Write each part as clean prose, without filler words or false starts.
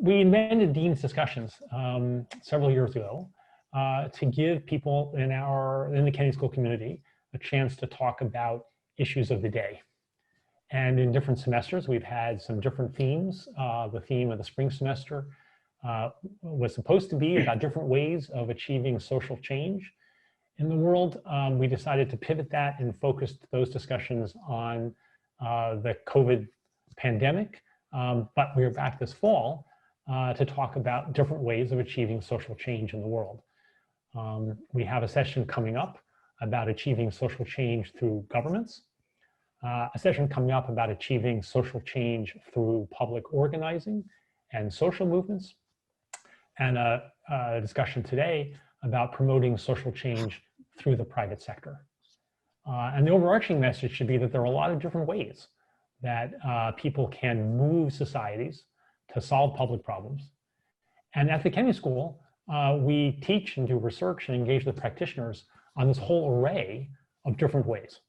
we invented Dean's Discussions several years ago to give people in the Kennedy School community a chance to talk about issues of the day. And in different semesters, we've had some different themes. The theme of the spring semester was supposed to be about different ways of achieving social change in the world. We decided to pivot that and focused those discussions on the COVID pandemic. But we are back this fall to talk about different ways of achieving social change in the world. We have a session coming up about achieving social change through governments, a session coming up about achieving social change through public organizing and social movements, and a discussion today about promoting social change through the private sector. And the overarching message should be that there are a lot of different ways that people can move societies to solve public problems. And at the Kennedy School, we teach and do research and engage with practitioners on this whole array of different ways.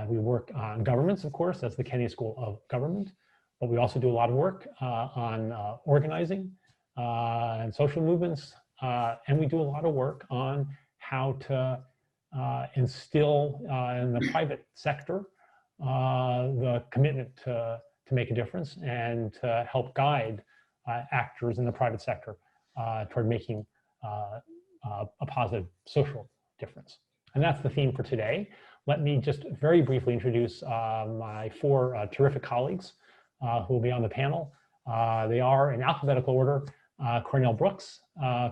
We work on governments, of course, that's the Kennedy School of Government, but we also do a lot of work on organizing and social movements, and we do a lot of work on how to instill in the private sector the commitment to make a difference and to help guide actors in the private sector toward making a positive social difference. And that's the theme for today. Let me just very briefly introduce my four terrific colleagues who will be on the panel. They are in alphabetical order. Cornell Brooks.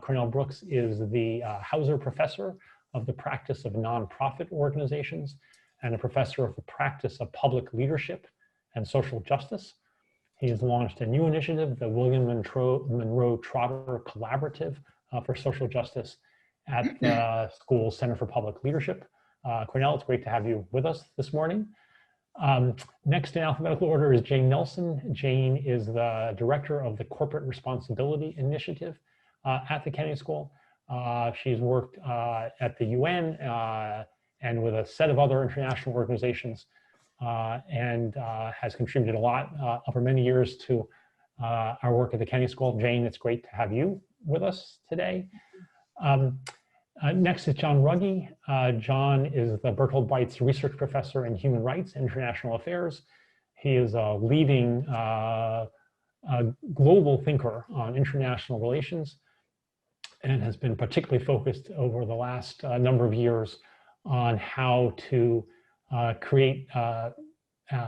Cornell Brooks is the Hauser Professor of the Practice of Nonprofit Organizations and a professor of the practice of public leadership and social justice. He has launched a new initiative, the William Monroe Trotter Collaborative for Social Justice at the school's Center for Public Leadership. Cornell, it's great to have you with us this morning. Next in alphabetical order is Jane Nelson. Jane is the director of the Corporate Responsibility Initiative at the Kennedy School. She's worked at the UN and with a set of other international organizations and has contributed a lot over many years to our work at the Kennedy School. Jane, it's great to have you with us today. Next is John Ruggie. John is the Berthold Beitz Research Professor in Human Rights and International Affairs. He is a leading global thinker on international relations and has been particularly focused over the last number of years on how to create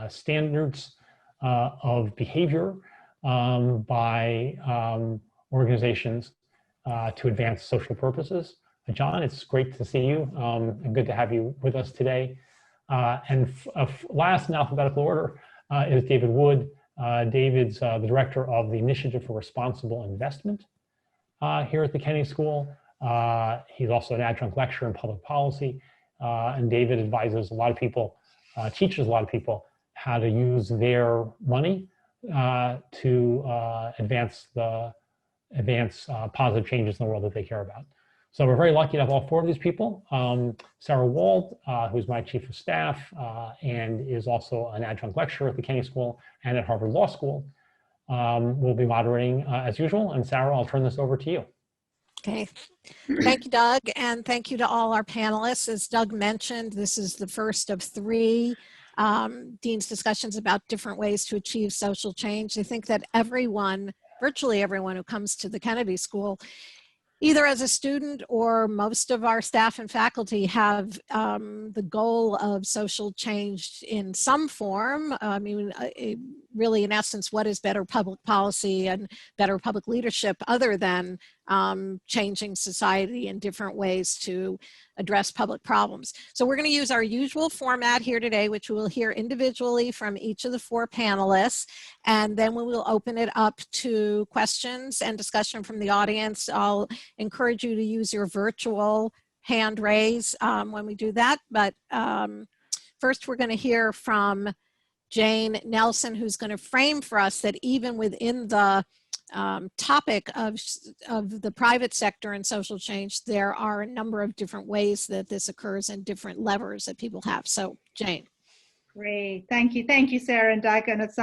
standards of behavior by organizations to advance social purposes. John, it's great to see you and good to have you with us today. And last in alphabetical order is David Wood. David's the director of the Initiative for Responsible Investment here at the Kennedy School. He's also an adjunct lecturer in public policy. And David advises a lot of people, teaches a lot of people how to use their money to advance positive changes in the world that they care about. So we're very lucky to have all four of these people. Sarah Wald, who's my chief of staff and is also an adjunct lecturer at the Kennedy School and at Harvard Law School, will be moderating as usual. And Sarah, I'll turn this over to you. Okay, thank you, Doug, and thank you to all our panelists. As Doug mentioned, this is the first of three Dean's discussions about different ways to achieve social change. I think that everyone, virtually everyone who comes to the Kennedy School, either as a student or most of our staff and faculty, have the goal of social change in some form. I mean, really, in essence, what is better public policy and better public leadership other than changing society in different ways to address public problems? So we're going to use our usual format here today, which we will hear individually from each of the four panelists, and then we will open it up to questions and discussion from the audience. I'll encourage you to use your virtual hand raise when we do that, but first we're going to hear from Jane Nelson, who's going to frame for us that even within the topic of the private sector and social change, there are a number of different ways that this occurs and different levers that people have. So, Jane. Great, thank you. Thank you, Sarah and Doug. And it's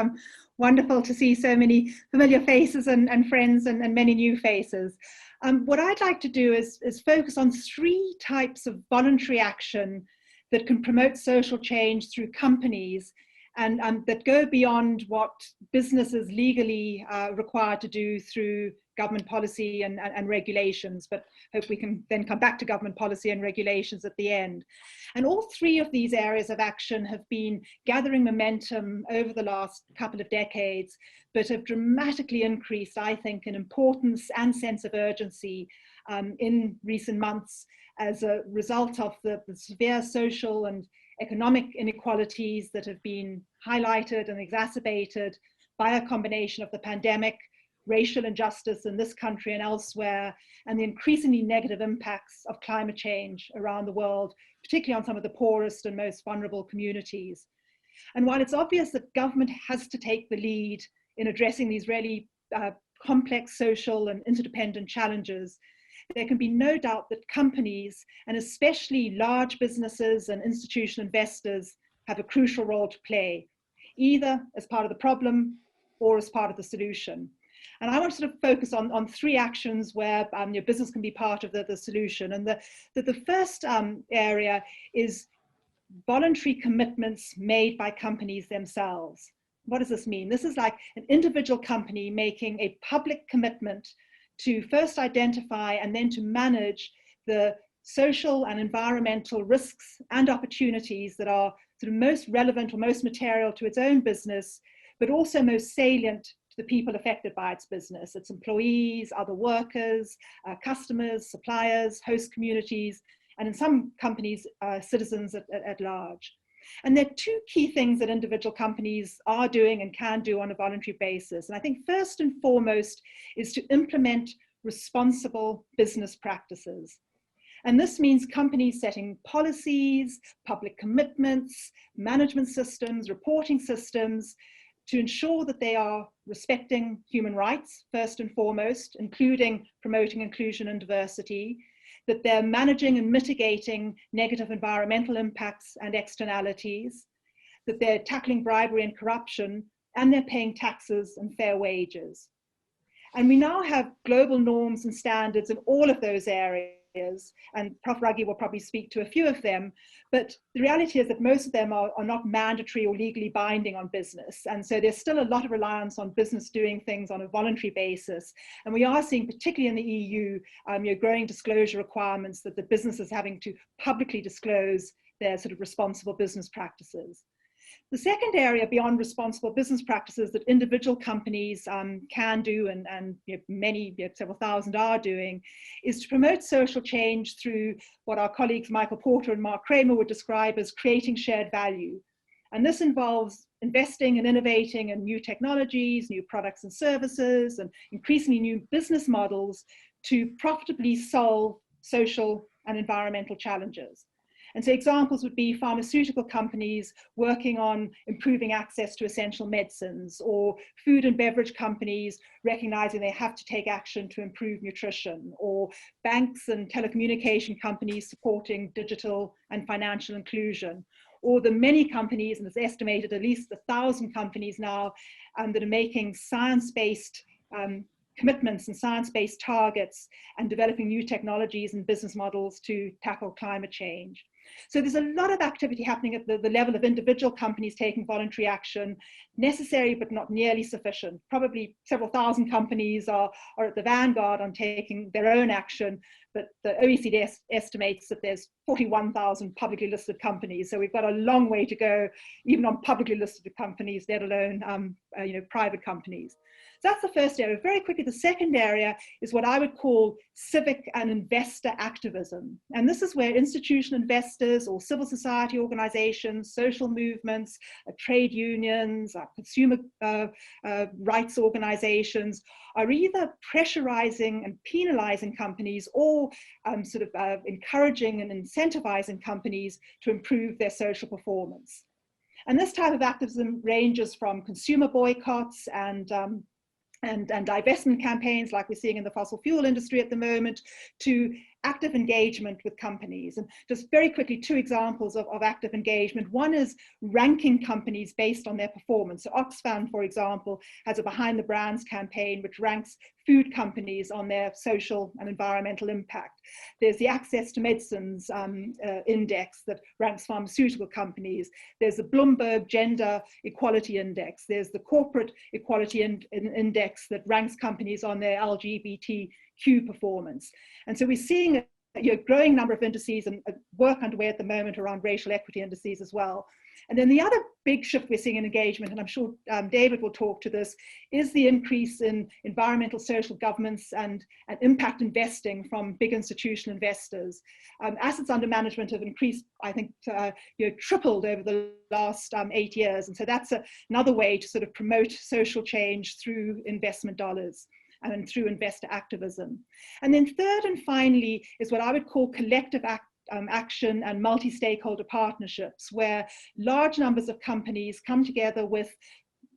wonderful to see so many familiar faces and friends and many new faces. What I'd like to do is focus on 3 types of voluntary action that can promote social change through companies and that go beyond what business is legally required to do through government policy and regulations, but hope we can then come back to government policy and regulations at the end. And all 3 of these areas of action have been gathering momentum over the last couple of decades, but have dramatically increased, I think, in importance and sense of urgency in recent months as a result of the severe social and economic inequalities that have been highlighted and exacerbated by a combination of the pandemic, racial injustice in this country and elsewhere, and the increasingly negative impacts of climate change around the world, particularly on some of the poorest and most vulnerable communities. And while it's obvious that government has to take the lead in addressing these really complex social and interdependent challenges, there can be no doubt that companies, and especially large businesses and institutional investors, have a crucial role to play, either as part of the problem or as part of the solution. And I want to sort of focus on 3 actions where your business can be part of the solution. And the first area is voluntary commitments made by companies themselves. What does this mean? This is like an individual company making a public commitment to first identify and then to manage the social and environmental risks and opportunities that are sort of most relevant or most material to its own business, but also most salient to the people affected by its business, its employees, other workers, customers, suppliers, host communities, and in some companies, citizens at large. And there are 2 key things that individual companies are doing and can do on a voluntary basis. And I think first and foremost is to implement responsible business practices. And this means companies setting policies, public commitments, management systems, reporting systems to ensure that they are respecting human rights, first and foremost, including promoting inclusion and diversity, that they're managing and mitigating negative environmental impacts and externalities, that they're tackling bribery and corruption, and they're paying taxes and fair wages. And we now have global norms and standards in all of those areas, and Prof. Ruggie will probably speak to a few of them, but the reality is that most of them are not mandatory or legally binding on business. And so there's still a lot of reliance on business doing things on a voluntary basis. And we are seeing, particularly in the EU, growing disclosure requirements that the business is having to publicly disclose their sort of responsible business practices. The second area beyond responsible business practices that individual companies can do, and many, several thousand are doing, is to promote social change through what our colleagues Michael Porter and Mark Kramer would describe as creating shared value. And this involves investing and innovating in new technologies, new products and services, and increasingly new business models to profitably solve social and environmental challenges. And so examples would be pharmaceutical companies working on improving access to essential medicines, or food and beverage companies recognizing they have to take action to improve nutrition, or banks and telecommunication companies supporting digital and financial inclusion, or the many companies, and it's estimated at least 1,000 companies now that are making science-based commitments and science-based targets and developing new technologies and business models to tackle climate change. So there's a lot of activity happening at the level of individual companies taking voluntary action, necessary but not nearly sufficient. Probably several thousand companies are at the vanguard on taking their own action, but the OECD estimates that there's 41,000 publicly listed companies. So we've got a long way to go, even on publicly listed companies, let alone private companies. So that's the first area. Very quickly, the second area is what I would call civic and investor activism. And this is where institutional investors or civil society organizations, social movements, trade unions, consumer rights organizations are either pressurizing and penalizing companies or encouraging and incentivizing companies to improve their social performance. And this type of activism ranges from consumer boycotts and divestment campaigns like we're seeing in the fossil fuel industry at the moment, to active engagement with companies. And just very quickly, two examples of active engagement. One is ranking companies based on their performance. So Oxfam, for example, has a Behind the Brands campaign, which ranks food companies on their social and environmental impact. There's the Access to Medicines Index that ranks pharmaceutical companies. There's the Bloomberg Gender Equality Index. There's the Corporate Equality Index that ranks companies on their LGBTQ performance. And so we're seeing a growing number of indices and work underway at the moment around racial equity indices as well. And then the other big shift we're seeing in engagement, and I'm sure David will talk to this, is the increase in environmental social governance and impact investing from big institutional investors. Assets under management have increased, I think, tripled over the last 8 years. And so that's another way to sort of promote social change through investment dollars and through investor activism. And then third and finally is what I would call collective action and multi-stakeholder partnerships, where large numbers of companies come together with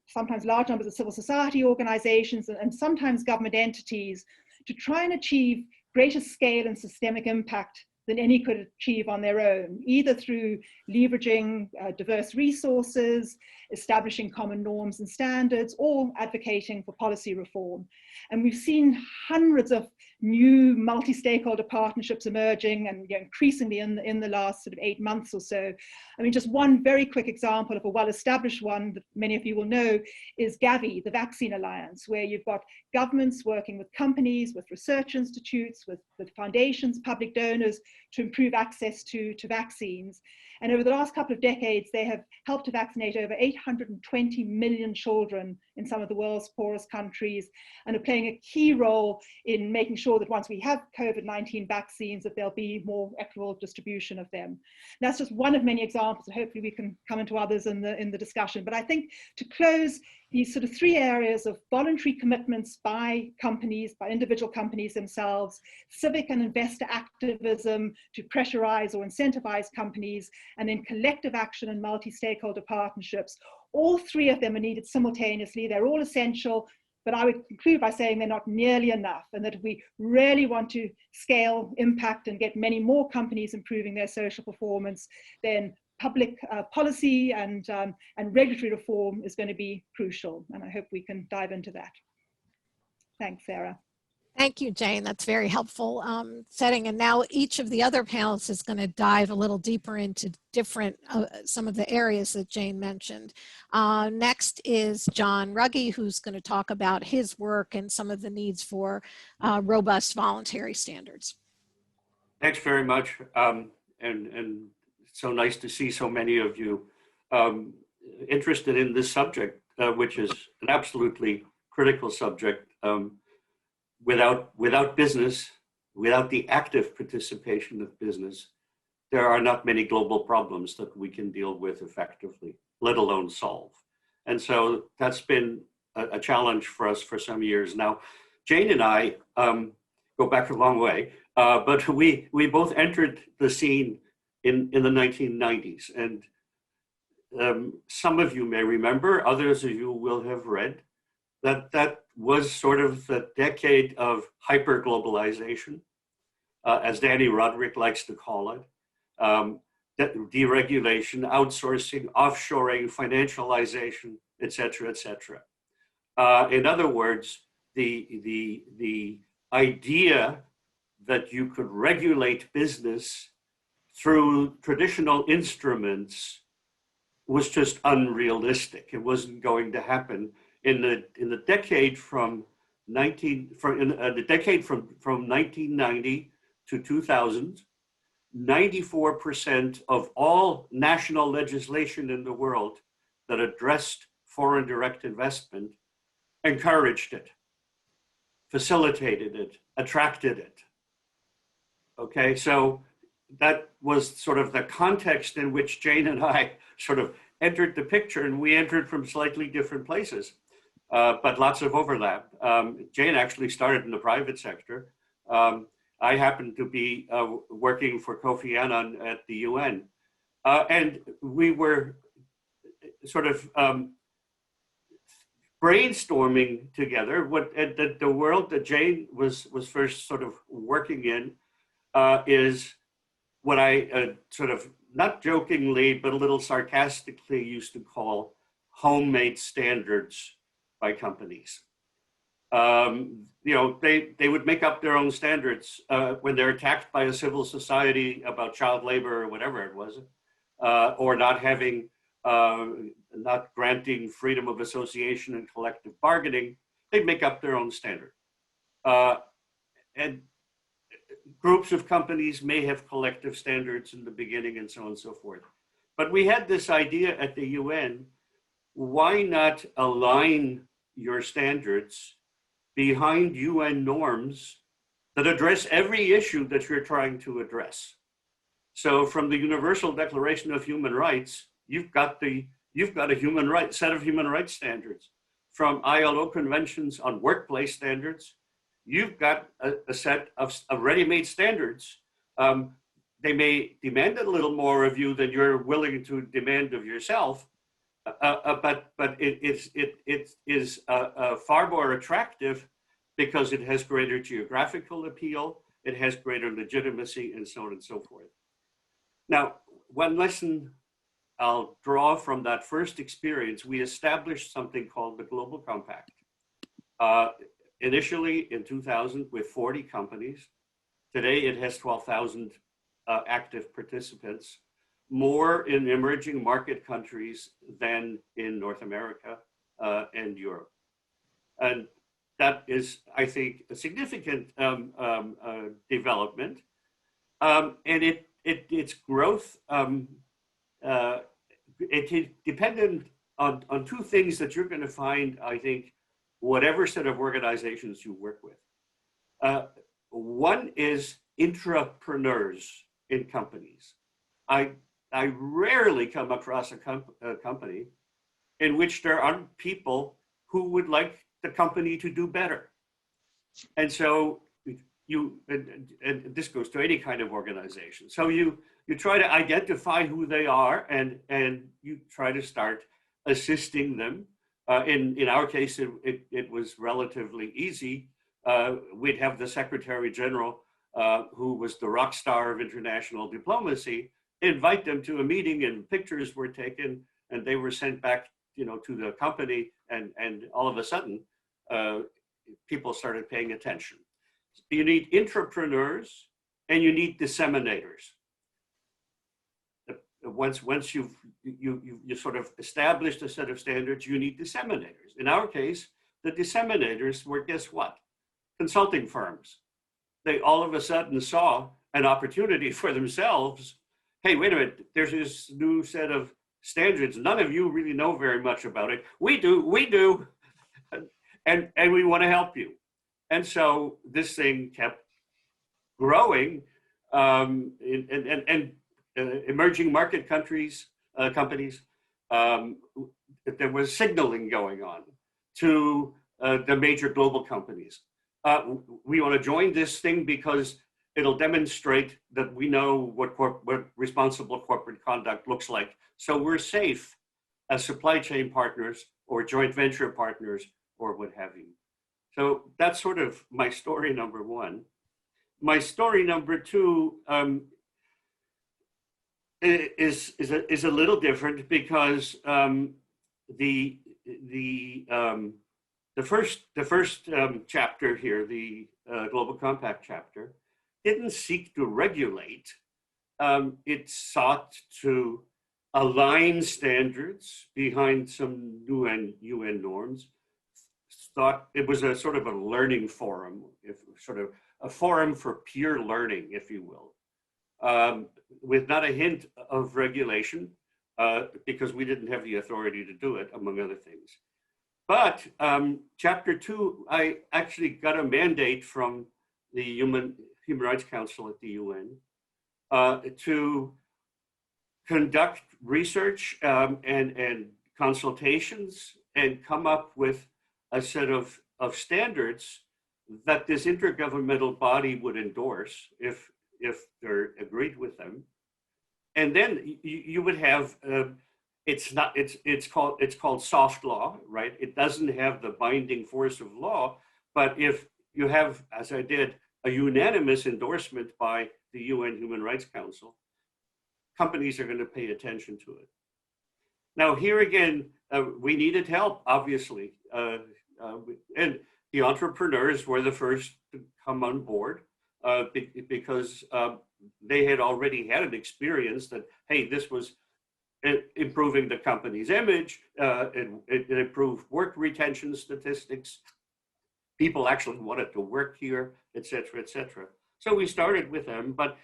sometimes large numbers of civil society organizations and sometimes government entities to try and achieve greater scale and systemic impact than any could achieve on their own, either through leveraging diverse resources, establishing common norms and standards, or advocating for policy reform. And we've seen hundreds of new multi-stakeholder partnerships emerging and increasingly in the last sort of 8 months or so. I mean, just one very quick example of a well-established one that many of you will know is Gavi, the Vaccine Alliance, where you've got governments working with companies, with research institutes, with foundations, public donors to improve access to vaccines. And over the last couple of decades, they have helped to vaccinate over 820 million children in some of the world's poorest countries, and are playing a key role in making sure that once we have COVID-19 vaccines, that there'll be more equitable distribution of them. And that's just one of many examples, and hopefully we can come into others in the discussion. But I think to close, these sort of 3 areas of voluntary commitments by companies, by individual companies themselves, civic and investor activism to pressurize or incentivize companies, and then collective action and multi-stakeholder partnerships. All 3 of them are needed simultaneously. They're all essential, but I would conclude by saying they're not nearly enough, and that if we really want to scale impact and get many more companies improving their social performance, then public policy and regulatory reform is going to be crucial. And I hope we can dive into that. Thanks, Sarah. Thank you, Jane. That's very helpful setting. And now each of the other panelists is going to dive a little deeper into different, some of the areas that Jane mentioned. Next is John Ruggie, who's going to talk about his work and some of the needs for robust voluntary standards. Thanks very much. And so nice to see so many of you interested in this subject, which is an absolutely critical subject. Without business, without the active participation of business, there are not many global problems that we can deal with effectively, let alone solve. And so that's been a challenge for us for some years now. Jane and I go back a long way, but we both entered the scene in the 1990s. And some of you may remember, others of you will have read, that was sort of the decade of hyper-globalization, as Danny Roderick likes to call it. Deregulation, outsourcing, offshoring, financialization, et cetera, et cetera. In other words, the idea that you could regulate business through traditional instruments was just unrealistic. It wasn't going to happen. In the decade from 1990 to 2000, 94% of all national legislation in the world that addressed foreign direct investment encouraged it, facilitated it, attracted it. Okay, so that was sort of the context in which Jane and I sort of entered the picture, and we entered from slightly different places. But lots of overlap. Jane actually started in the private sector. I happened to be working for Kofi Annan at the UN. And we were sort of brainstorming together the world that Jane was first sort of working in is what I sort of, not jokingly, but a little sarcastically used to call homemade standards by companies. They would make up their own standards when they're attacked by a civil society about child labor or whatever it was, or not granting freedom of association and collective bargaining. They'd make up their own standard. And groups of companies may have collective standards in the beginning and so on and so forth. But we had this idea at the UN, why not align your standards behind UN norms that address every issue that you're trying to address? So from the Universal Declaration of Human Rights, you've got a set of human rights standards. From ILO conventions on workplace standards, you've got a set of ready-made standards. They may demand a little more of you than you're willing to demand of yourself, but it is far more attractive because it has greater geographical appeal, it has greater legitimacy, and so on and so forth. Now, one lesson I'll draw from that first experience, we established something called the Global Compact. Initially in 2000 with 40 companies. Today it has 12,000 active participants, more in emerging market countries than in North America and Europe. And that is, I think, a significant development. And its growth, it is dependent on two things that you're going to find, I think, whatever set of organizations you work with. One is intrapreneurs in companies. I rarely come across a company in which there aren't people who would like the company to do better. And so and this goes to any kind of organization. So you try to identify who they are and you try to start assisting them. In our case, it was relatively easy. We'd have the Secretary General, who was the rock star of international diplomacy, invite them to a meeting, and pictures were taken, and they were sent back, to the company, and all of a sudden, people started paying attention. You need intrapreneurs, and you need disseminators. Once you sort of established a set of standards, you need disseminators. In our case, the disseminators were, guess what? Consulting firms. They all of a sudden saw an opportunity for themselves. Hey, wait a minute, there's this new set of standards. None of you really know very much about it. We do. And we want to help you. And so this thing kept growing, emerging market companies, there was signaling going on to the major global companies. We want to join this thing because it'll demonstrate that we know what responsible corporate conduct looks like. So we're safe as supply chain partners or joint venture partners or what have you. So that's sort of my story number one. My story number two, is a little different because the first chapter here, the Global Compact chapter, didn't seek to regulate. It sought to align standards behind some new UN norms. Thought it was a sort of a learning forum, sort of a forum for peer learning, if you will. With not a hint of regulation, because we didn't have the authority to do it, among other things. But chapter two, I actually got a mandate from the Human Rights Council at the UN to conduct research and consultations and come up with a set of standards that this intergovernmental body would endorse if they're agreed with them. And then you would have, it's called soft law, right? It doesn't have the binding force of law, but if you have, as I did, a unanimous endorsement by the UN Human Rights Council, companies are going to pay attention to it. Now, here again, we needed help, obviously. And the entrepreneurs were the first to come on board because they had already had an experience that, hey, this was improving the company's image, it improved work retention statistics, people actually wanted to work here, et cetera, et cetera. So we started with them, but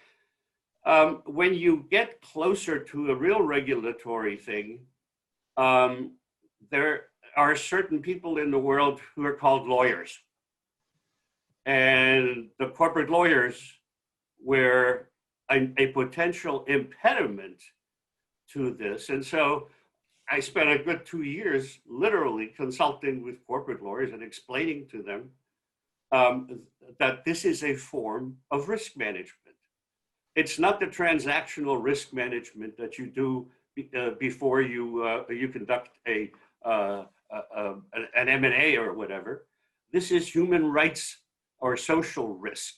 when you get closer to a real regulatory thing, there are certain people in the world who are called lawyers. And the corporate lawyers were a potential impediment to this. And so I spent a good 2 years literally consulting with corporate lawyers and explaining to them that this is a form of risk management. It's not the transactional risk management that you do before you conduct an M&A or whatever. This is human rights or social risk,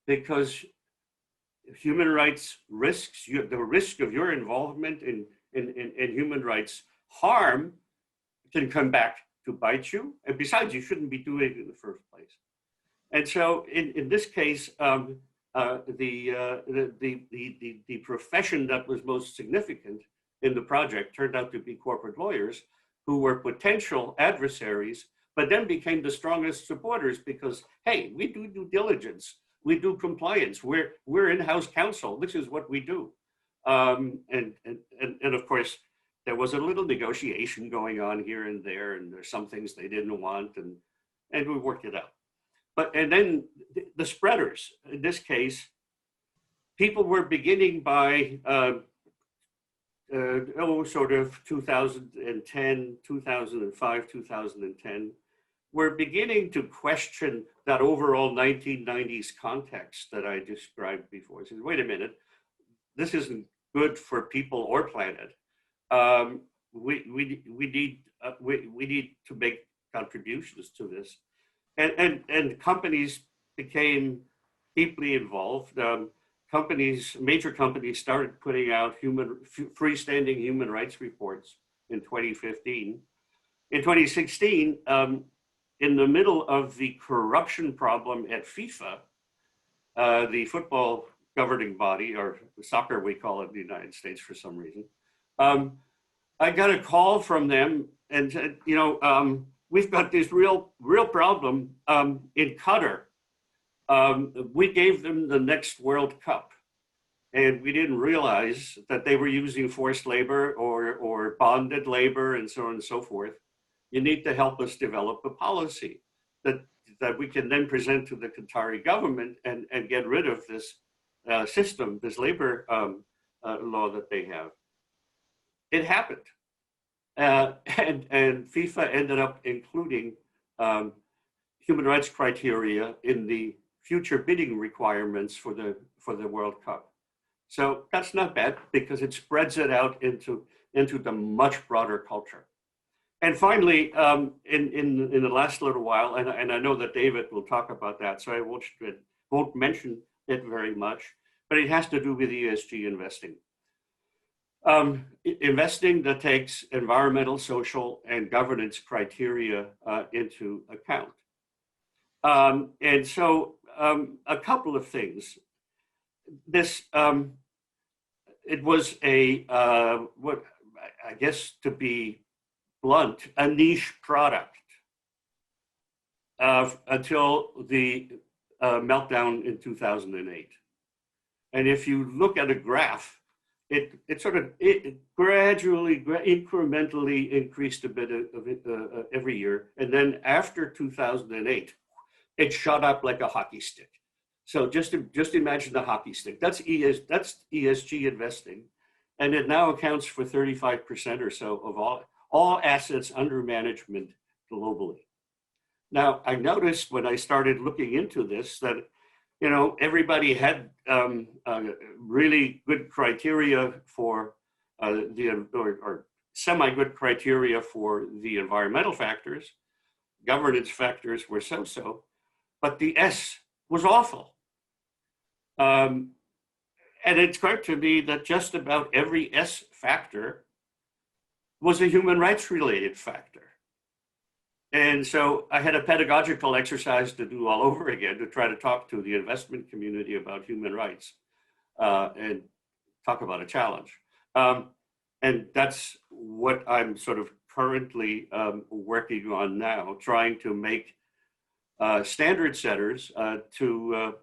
because human rights risks, the risk of your involvement in human rights harm can come back to bite you. And besides, you shouldn't be doing it in the first place. And so in this case, the profession that was most significant in the project turned out to be corporate lawyers who were potential adversaries, but then became the strongest supporters because, hey, we do due diligence, we do compliance, we're in-house counsel, this is what we do. And of course, there was a little negotiation going on here and there, and there's some things they didn't want, and we worked it out. And then the spreaders, in this case, people were beginning by sort of 2010, 2005, 2010, we're beginning to question that overall 1990s context that I described before. I said, wait a minute, this isn't good for people or planet. We need to make contributions to this. And companies became deeply involved. Major companies started putting out freestanding human rights reports in 2015. In 2016, in the middle of the corruption problem at FIFA, the football governing body, or soccer we call it in the United States for some reason, I got a call from them and said, we've got this real problem in Qatar. We gave them the next World Cup, and we didn't realize that they were using forced labor or bonded labor and so on and so forth. You need to help us develop a policy that we can then present to the Qatari government and get rid of this system, this labor law that they have. It happened. And FIFA ended up including human rights criteria in the future bidding requirements for the World Cup. So that's not bad because it spreads it out into the much broader culture. And finally, in the last little while, and I know that David will talk about that, so I won't mention it very much, but it has to do with ESG investing. Investing that takes environmental, social, and governance criteria into account. And so a couple of things. This, it was what I guess to be blunt, a niche product until the meltdown in 2008. And if you look at a graph, it gradually, incrementally increased a bit of it every year. And then after 2008, it shot up like a hockey stick. So just imagine the hockey stick. That's ESG investing. And it now accounts for 35% or so of all assets under management globally. Now, I noticed when I started looking into this that, everybody had really good criteria for or semi-good criteria for the environmental factors. Governance factors were so-so, but the S was awful. And it occurred to me that just about every S factor was a human rights related factor. And so I had a pedagogical exercise to do all over again to try to talk to the investment community about human rights and talk about a challenge. And that's what I'm sort of currently working on now, trying to make standard setters to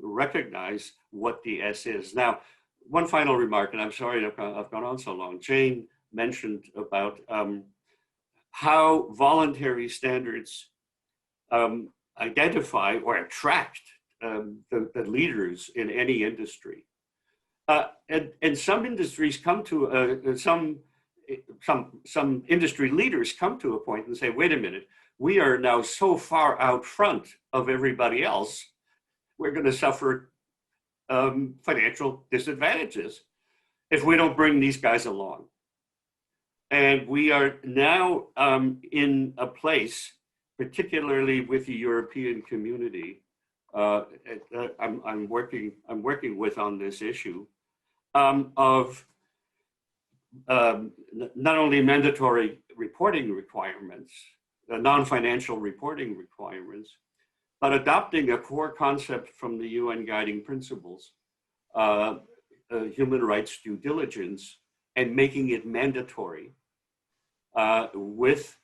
recognize what the S is. Now, one final remark, and I'm sorry I've gone on so long. Jane mentioned about how voluntary standards identify or attract the leaders in any industry. And some industries come to some industry leaders come to a point and say, wait a minute, we are now so far out front of everybody else, we're going to suffer financial disadvantages if we don't bring these guys along. And we are now in a place, particularly with the European community, I'm working with on this issue of not only mandatory reporting requirements, non-financial reporting requirements, but adopting a core concept from the UN guiding principles, human rights due diligence, and making it mandatory with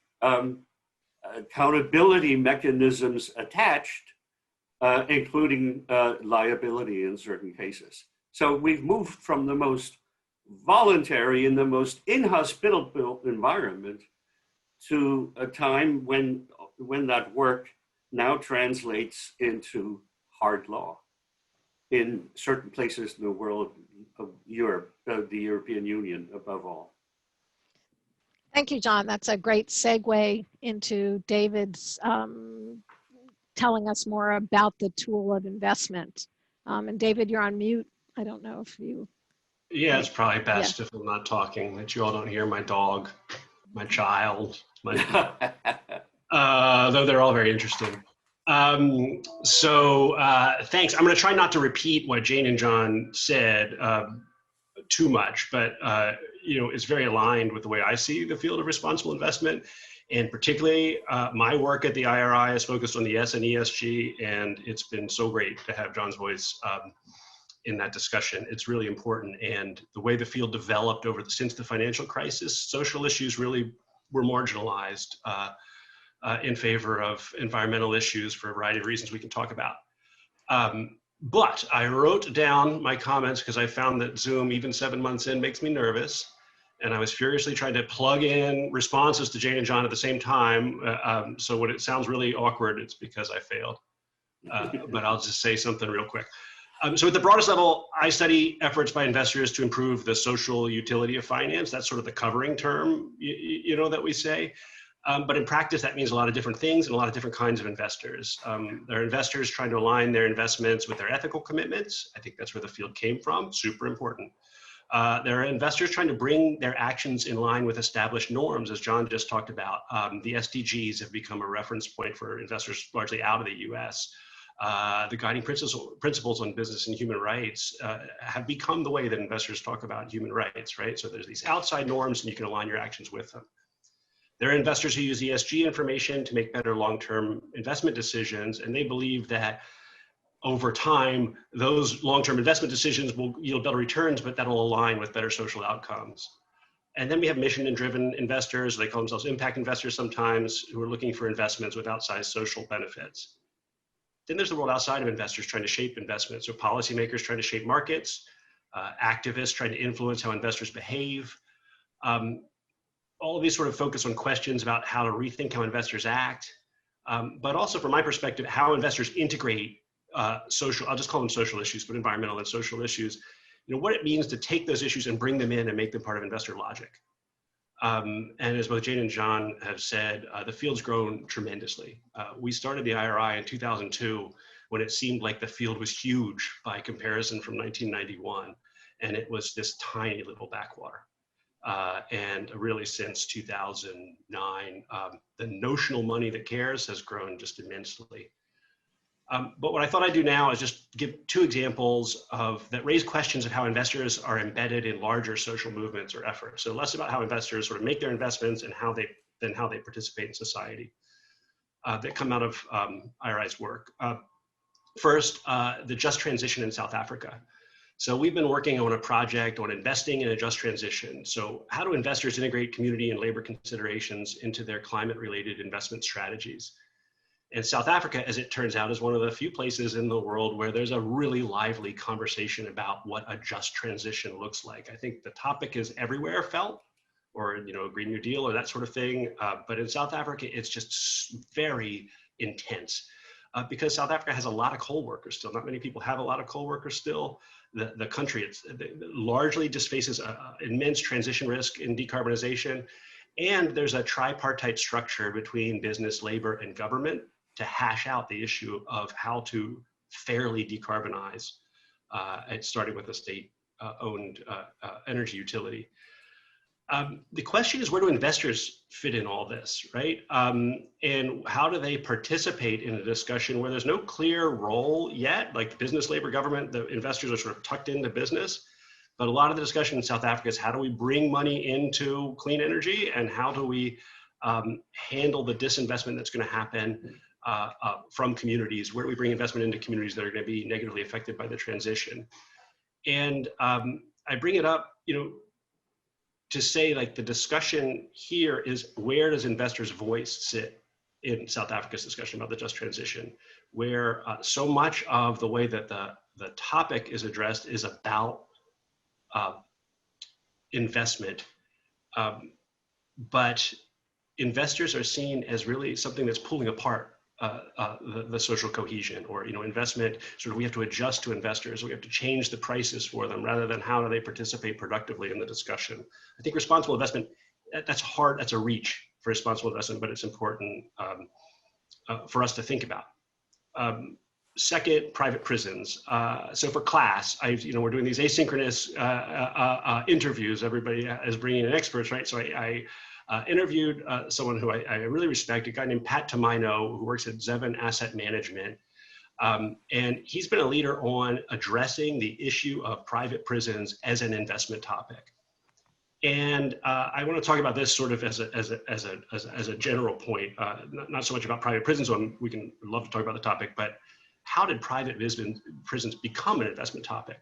accountability mechanisms attached, including liability in certain cases. So we've moved from the most voluntary and the most inhospitable environment to a time when that work now translates into hard law in certain places in the world of Europe, the European Union above all. Thank you, John. That's a great segue into David's telling us more about the tool of investment. And David, you're on mute. I don't know if you... Yeah, it's probably best if I'm not talking, that you all don't hear my dog, my child, though they're all very interesting. So thanks. I'm going to try not to repeat what Jane and John said too much, but it's very aligned with the way I see the field of responsible investment. And particularly my work at the IRI is focused on the S and ESG, and it's been so great to have John's voice in that discussion. It's really important. And the way the field developed since the financial crisis, social issues really were marginalized in favor of environmental issues for a variety of reasons we can talk about. But I wrote down my comments because I found that Zoom, even 7 months in, makes me nervous. And I was furiously trying to plug in responses to Jane and John at the same time. So when it sounds really awkward, it's because I failed. But I'll just say something real quick. So at the broadest level, I study efforts by investors to improve the social utility of finance. That's sort of the covering term, that we say. But in practice, that means a lot of different things and a lot of different kinds of investors. There are investors trying to align their investments with their ethical commitments. I think that's where the field came from, super important. There are investors trying to bring their actions in line with established norms, as John just talked about. The SDGs have become a reference point for investors largely out of the US. The guiding principles on business and human rights have become the way that investors talk about human rights, right? So there's these outside norms and you can align your actions with them. There are investors who use ESG information to make better long-term investment decisions, and they believe that over time, those long-term investment decisions will yield better returns, but that'll align with better social outcomes. And then we have mission and driven investors, they call themselves impact investors sometimes, who are looking for investments with outsized social benefits. Then there's the world outside of investors trying to shape investments. So policymakers trying to shape markets, activists trying to influence how investors behave. All of these sort of focus on questions about how to rethink how investors act, but also from my perspective, how investors integrate social, I'll just call them social issues, but environmental and social issues, what it means to take those issues and bring them in and make them part of investor logic. And as both Jane and John have said, the field's grown tremendously. We started the IRI in 2002 when it seemed like the field was huge by comparison from 1991. And it was this tiny little backwater. And really since 2009, the notional money that cares has grown just immensely. But what I thought I'd do now is just give two examples that raise questions of how investors are embedded in larger social movements or efforts. So less about how investors sort of make their investments and how they participate in society that come out of IRI's work. First, the just transition in South Africa. So we've been working on a project on investing in a just transition. So how do investors integrate community and labor considerations into their climate-related investment strategies? And South Africa, as it turns out, is one of the few places in the world where there's a really lively conversation about what a just transition looks like. I think the topic is everywhere felt, or Green New Deal or that sort of thing. But in South Africa, it's just very intense because South Africa has a lot of coal workers still. Not many people have a lot of coal workers still. The country largely just faces immense transition risk in decarbonization. And there's a tripartite structure between business, labor, and government to hash out the issue of how to fairly decarbonize, starting with a state-owned energy utility. The question is, where do investors fit in all this, right? And how do they participate in a discussion where there's no clear role yet, like business, labor, government, the investors are sort of tucked into business. But a lot of the discussion in South Africa is how do we bring money into clean energy and how do we handle the disinvestment that's going to happen from communities? Where do we bring investment into communities that are going to be negatively affected by the transition? And I bring it up, to say like the discussion here is where does investors' voice sit in South Africa's discussion about the just transition, where so much of the way that the topic is addressed is about investment, but investors are seen as really something that's pulling apart the social cohesion, or investment. Sort of, we have to adjust to investors. We have to change the prices for them, rather than how do they participate productively in the discussion. I think responsible investment, that's hard. That's a reach for responsible investment, but it's important for us to think about. Second, private prisons. So for class, we're doing these asynchronous interviews. Everybody is bringing in experts, right? So I interviewed someone who I really respect, a guy named Pat Tamino, who works at Zevin Asset Management. And he's been a leader on addressing the issue of private prisons as an investment topic. And I want to talk about this sort of as a general point, not so much about private prisons, we can love to talk about the topic, but how did private prisons become an investment topic?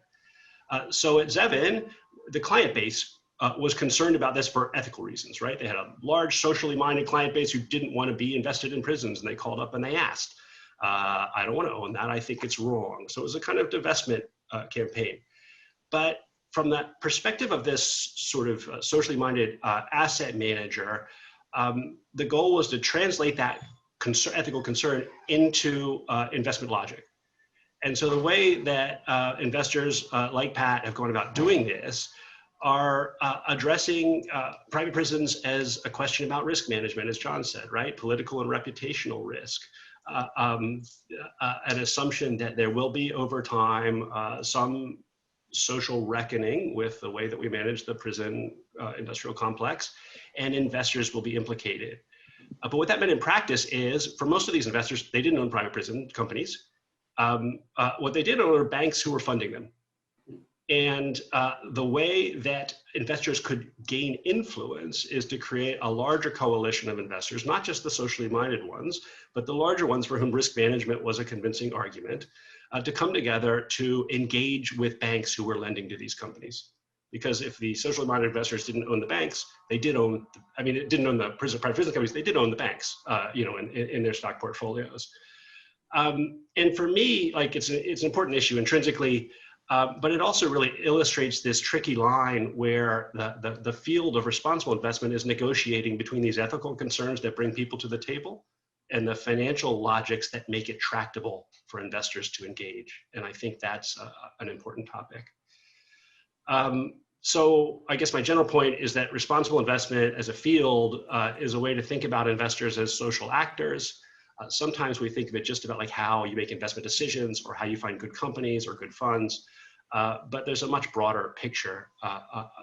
So at Zevin, the client base was concerned about this for ethical reasons, right? They had a large socially minded client base who didn't want to be invested in prisons, and they called up and they asked, I don't want to own that, I think it's wrong. So it was a kind of divestment campaign. But from the perspective of this sort of socially minded asset manager, the goal was to translate that ethical concern into investment logic. And so the way that investors like Pat have gone about doing this are addressing private prisons as a question about risk management, as John said, right? Political and reputational risk. An assumption that there will be, over time, some social reckoning with the way that we manage the prison industrial complex, and investors will be implicated. But what that meant in practice is, for most of these investors, they didn't own private prison companies. What they did own were banks who were funding them. And the way that investors could gain influence is to create a larger coalition of investors, not just the socially minded ones, but the larger ones for whom risk management was a convincing argument, to come together to engage with banks who were lending to these companies. Because if the socially minded investors didn't own the banks, they did own, it didn't own the private prison companies, they did own the banks, in their stock portfolios. And for me, like, it's an important issue intrinsically, but it also really illustrates this tricky line where the field of responsible investment is negotiating between these ethical concerns that bring people to the table and the financial logics that make it tractable for investors to engage. And I think that's an important topic. So I guess my general point is that responsible investment as a field is a way to think about investors as social actors. Sometimes we think of it just about like how you make investment decisions or how you find good companies or good funds. But there's a much broader picture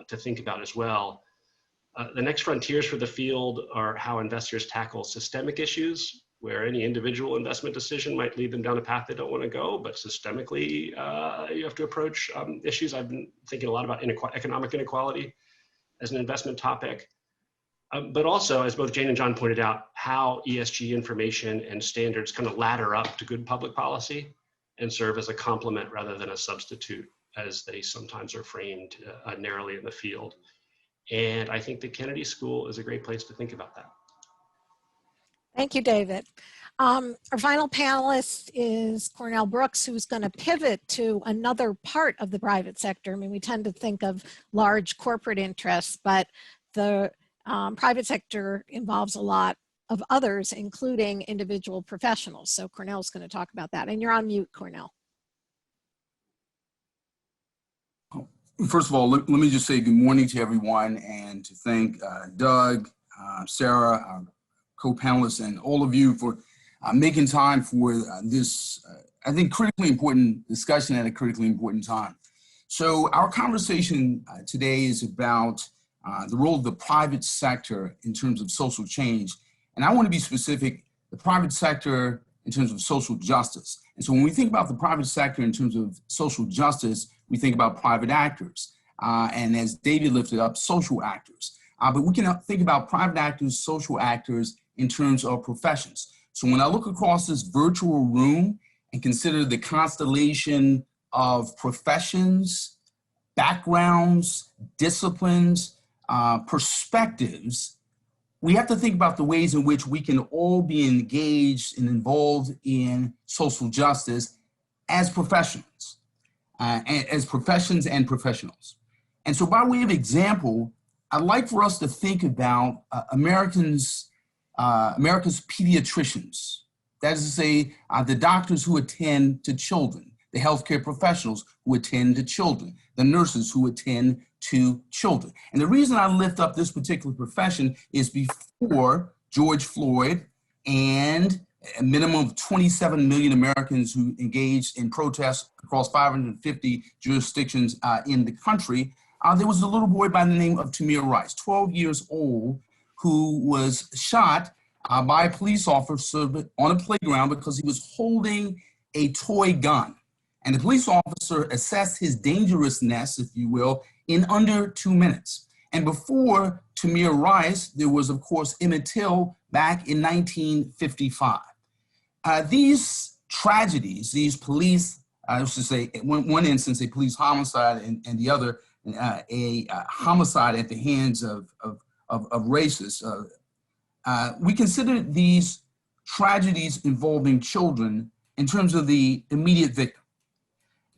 to think about as well. The next frontiers for the field are how investors tackle systemic issues. where any individual investment decision might lead them down a path they don't want to go, but systemically, you have to approach issues. I've been thinking a lot about economic inequality as an investment topic, but also, as both Jane and John pointed out, how ESG information and standards kind of ladder up to good public policy and serve as a complement rather than a substitute, as they sometimes are framed narrowly in the field. And I think the Kennedy School is a great place to think about that. Thank you, David. Our final panelist is Cornell Brooks, who's going to pivot to another part of the private sector. I mean, we tend to think of large corporate interests, but the private sector involves a lot of others, including individual professionals. So Cornell's going to talk about that. And you're on mute, Cornell. First of all, let me just say good morning to everyone and to thank Doug, Sarah, our co-panelists, and all of you for making time for this, I think, critically important discussion at a critically important time. So our conversation today is about the role of the private sector in terms of social change. And I want to be specific, the private sector in terms of social justice. And so when we think about the private sector in terms of social justice, we think about private actors. And as David lifted up, social actors. But we can think about private actors, social actors in terms of professions. So when I look across this virtual room and consider the constellation of professions, backgrounds, disciplines, perspectives, we have to think about the ways in which we can all be engaged and involved in social justice as professionals, as professions and professionals. And so by way of example, I'd like for us to think about America's pediatricians. That is to say, the doctors who attend to children, the healthcare professionals who attend to children, the nurses who attend to children. And the reason I lift up this particular profession is before George Floyd and a minimum of 27 million Americans who engaged in protests across 550 jurisdictions in the country, there was a little boy by the name of Tamir Rice, 12 years old, who was shot by a police officer on a playground because he was holding a toy gun. And the police officer assessed his dangerousness, if you will, in under 2 minutes. And before Tamir Rice, there was, of course, Emmett Till back in 1955. These tragedies, these police, I was to say, one instance, a police homicide, and the other, a homicide at the hands of racists. We consider these tragedies involving children in terms of the immediate victim.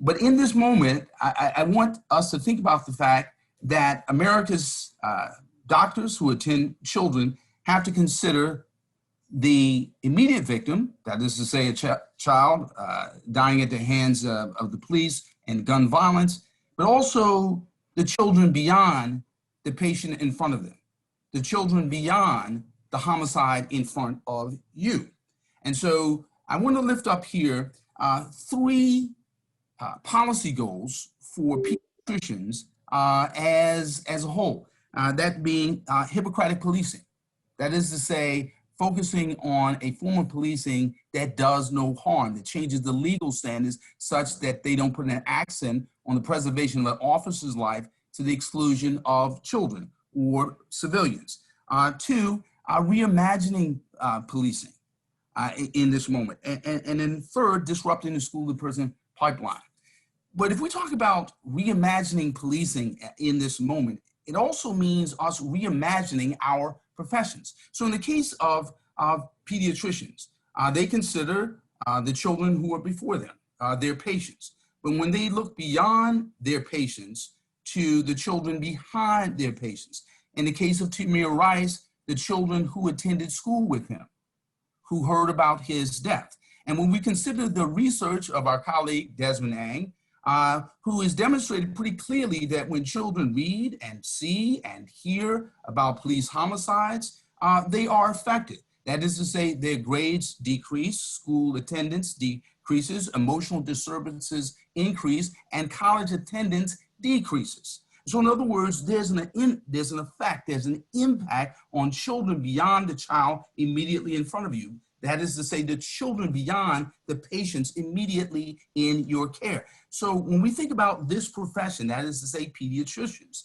But in this moment, I want us to think about the fact that America's doctors who attend children have to consider the immediate victim, that is to say a child dying at the hands of the police and gun violence, but also the children beyond the patient in front of them, the children beyond the homicide in front of you. And so I want to lift up here three policy goals for pediatricians as a whole, that being Hippocratic policing. That is to say, focusing on a form of policing that does no harm, that changes the legal standards such that they don't put an accent on the preservation of an officer's life to the exclusion of children or civilians. Two, reimagining policing in this moment. And then third, disrupting the school to prison pipeline. But if we talk about reimagining policing in this moment, it also means us reimagining our professions. So in the case of pediatricians, they consider the children who are before them, their patients. But when they look beyond their patients to the children behind their patients, in the case of Tamir Rice, the children who attended school with him, who heard about his death. And when we consider the research of our colleague Desmond Ang, who has demonstrated pretty clearly that when children read and see and hear about police homicides, they are affected. That is to say, their grades decrease, school attendance decreases, emotional disturbances increase, and college attendance decreases. So in other words, there's an effect, there's an impact on children beyond the child immediately in front of you. That is to say, the children beyond the patients immediately in your care. So when we think about this profession, that is to say, pediatricians,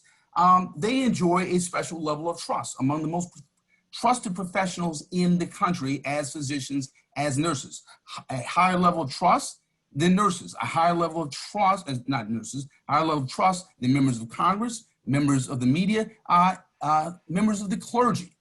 they enjoy a special level of trust among the most trusted professionals in the country as physicians, as nurses. A higher level of trust than nurses, a higher level of trust, not nurses, higher level of trust than members of Congress, members of the media, members of the clergy.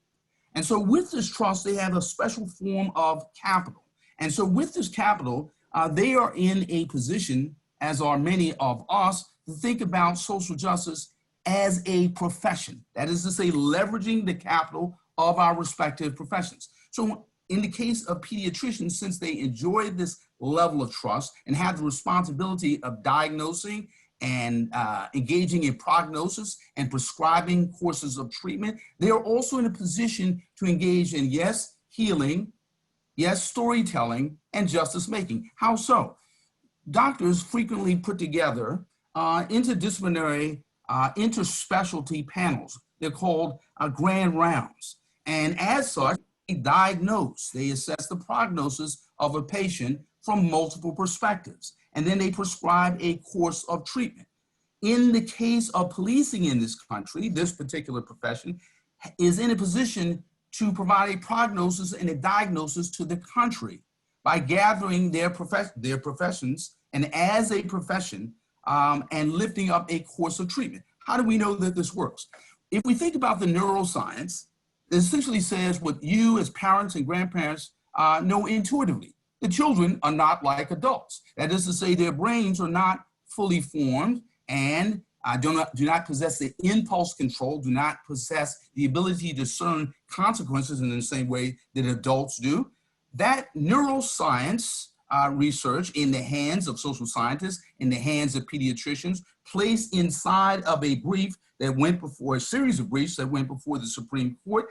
And so with this trust, they have a special form of capital. And so with this capital, they are in a position, as are many of us, to think about social justice as a profession. That is to say, leveraging the capital of our respective professions. So in the case of pediatricians, since they enjoy this level of trust and have the responsibility of diagnosing and engaging in prognosis and prescribing courses of treatment, they are also in a position to engage in, yes, healing, yes, storytelling, and justice making. How so? Doctors frequently put together interdisciplinary, interspecialty panels. They're called grand rounds. And as such, they diagnose, they assess the prognosis of a patient from multiple perspectives, and then they prescribe a course of treatment. In the case of policing in this country, this particular profession is in a position to provide a prognosis and a diagnosis to the country by gathering their professions and as a profession and lifting up a course of treatment. How do we know that this works? If we think about the neuroscience, it essentially says what you as parents and grandparents know intuitively. The children are not like adults. That is to say, their brains are not fully formed and do not possess the impulse control, do not possess the ability to discern consequences in the same way that adults do. That neuroscience research in the hands of social scientists, in the hands of pediatricians, placed inside of a brief that went before, a series of briefs that went before the Supreme Court,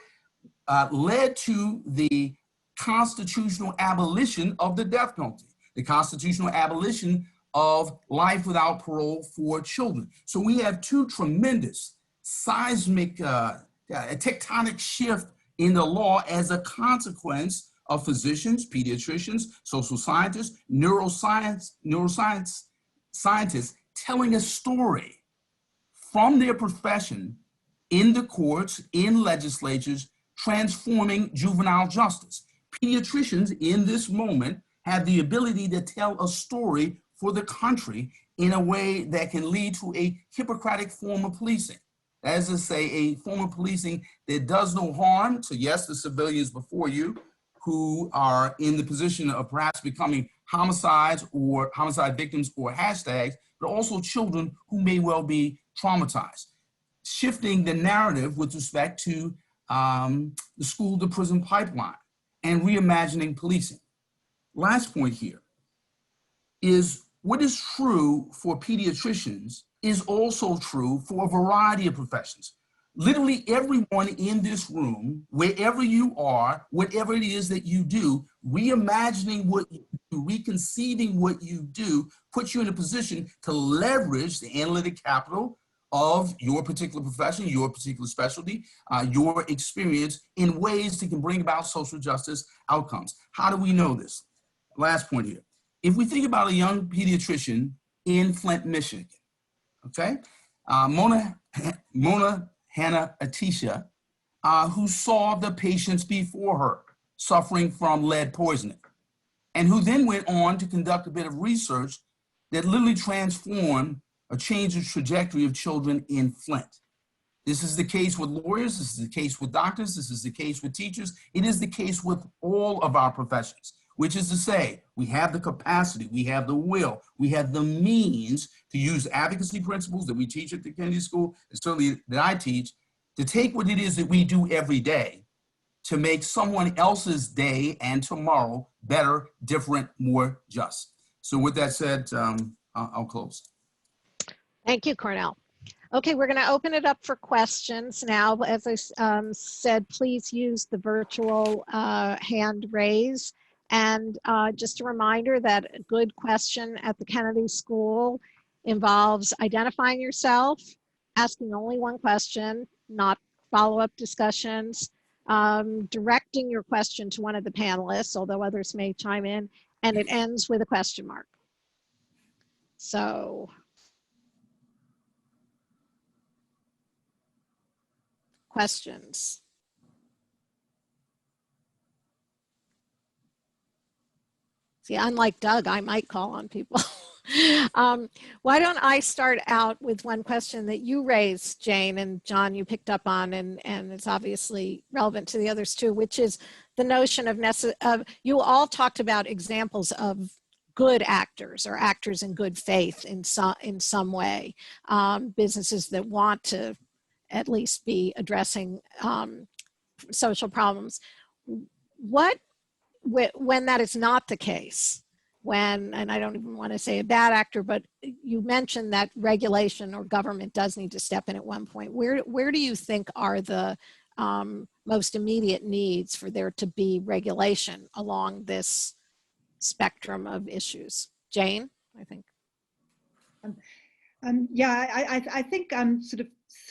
led to the constitutional abolition of the death penalty, the constitutional abolition of life without parole for children. So we have two tremendous seismic, tectonic shift in the law as a consequence of physicians, pediatricians, social scientists, neuroscience scientists telling a story from their profession in the courts, in legislatures, transforming juvenile justice. Pediatricians in this moment have the ability to tell a story for the country in a way that can lead to a Hippocratic form of policing. That is to say, a form of policing that does no harm to, yes, the civilians before you who are in the position of perhaps becoming homicides or homicide victims or hashtags, but also children who may well be traumatized. Shifting the narrative with respect to the school to prison pipeline and reimagining policing. Last point here is what is true for pediatricians is also true for a variety of professions. Literally everyone in this room, wherever you are, whatever it is that you do, reimagining what you do, reconceiving what you do, puts you in a position to leverage the analytic capital of your particular profession, your particular specialty, your experience in ways that can bring about social justice outcomes. How do we know this? Last point here. If we think about a young pediatrician in Flint, Michigan, okay? Mona Hannah Atisha, who saw the patients before her suffering from lead poisoning, and who then went on to conduct a bit of research that literally transformed or changed the trajectory of children in Flint. This is the case with lawyers, this is the case with doctors, this is the case with teachers, it is the case with all of our professions, which is to say, we have the capacity, we have the will, we have the means to use advocacy principles that we teach at the Kennedy School, and certainly that I teach, to take what it is that we do every day to make someone else's day and tomorrow better, different, more just. So with that said, I'll close. Thank you, Cornell. Okay, we're going to open it up for questions now. As I said, please use the virtual hand raise. And just a reminder that a good question at the Kennedy School involves identifying yourself, asking only one question, not follow-up discussions, directing your question to one of the panelists, although others may chime in, and it ends with a question mark. So, questions? See, unlike Doug, I might call on people. Why don't I start out with one question that you raised, Jane, and John, you picked up on, and it's obviously relevant to the others too, which is the notion of you all talked about examples of good actors or actors in good faith in some way, businesses that want to at least be addressing social problems. When that is not the case, and I don't even want to say a bad actor, but you mentioned that regulation or government does need to step in at one point. Where do you think are the most immediate needs for there to be regulation along this spectrum of issues? Jane, I think. Yeah, I think sort of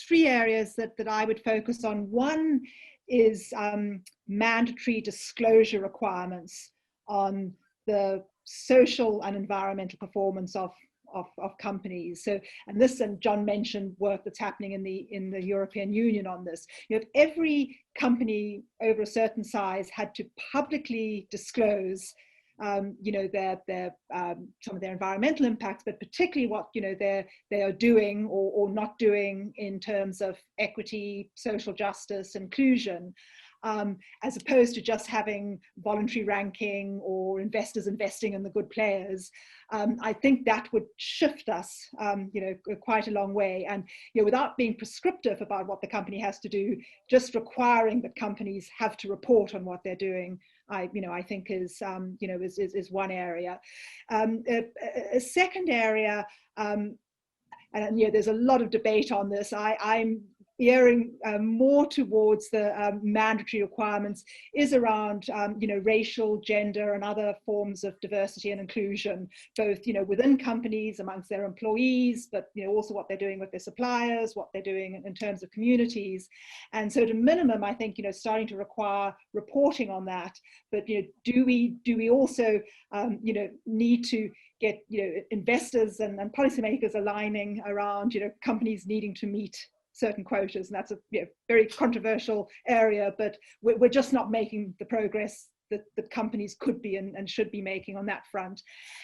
three areas that I would focus on. One is mandatory disclosure requirements on the social and environmental performance of companies. So, and John mentioned work that's happening in the European Union on this. You know, every company over a certain size had to publicly disclose you know, some of their environmental impacts, but particularly what, you know, they are doing or not doing in terms of equity, social justice, inclusion, as opposed to just having voluntary ranking or investors investing in the good players. I think that would shift us, you know, quite a long way. And, you know, without being prescriptive about what the company has to do, just requiring that companies have to report on what they're doing, I think is, you know, is one area. A second area, and you know, there's a lot of debate on this. I'm veering more towards the mandatory requirements is around, you know, racial, gender, and other forms of diversity and inclusion, both, you know, within companies, amongst their employees, but, you know, also what they're doing with their suppliers, what they're doing in terms of communities. And so, at a minimum, I think, you know, starting to require reporting on that. But, you know, do we also, you know, need to get, you know, investors and policymakers aligning around, you know, companies needing to meet certain quotas, and that's a, you know, very controversial area, but we're just not making the progress that companies could be and should be making on that front.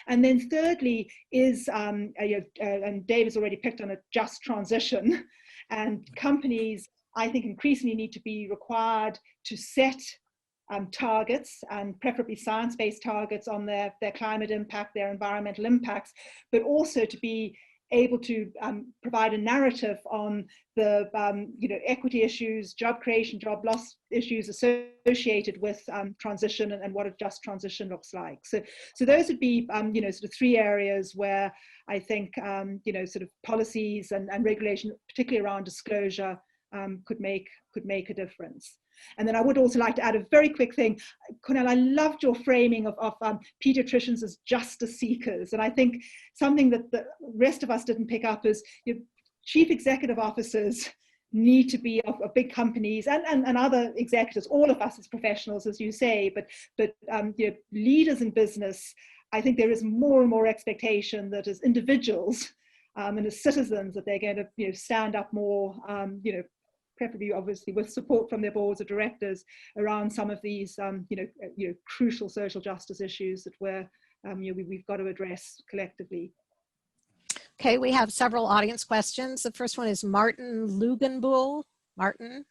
And then thirdly is, you know, and Dave has already picked on a just transition, and companies, I think, increasingly need to be required to set targets, and preferably science-based targets on their climate impact, their environmental impacts, but also to be able to provide a narrative on the you know, equity issues, job creation, job loss issues associated with transition and what a just transition looks like. So those would be you know, sort of three areas where I think you know, sort of policies and regulation, particularly around disclosure, could make a difference. And then I would also like to add a very quick thing. Cornell, I loved your framing of pediatricians as justice seekers. And I think something that the rest of us didn't pick up is, you know, chief executive officers need to be of big companies and other executives, all of us as professionals, as you say, but you know, leaders in business, I think there is more and more expectation that as individuals and as citizens that they're going to, you know, stand up more, you know, preferably obviously with support from their boards of directors around some of these you know, crucial social justice issues that you know, we've got to address collectively. Okay, we have several audience questions. The first one is Martin Lugenbuhl. Martin.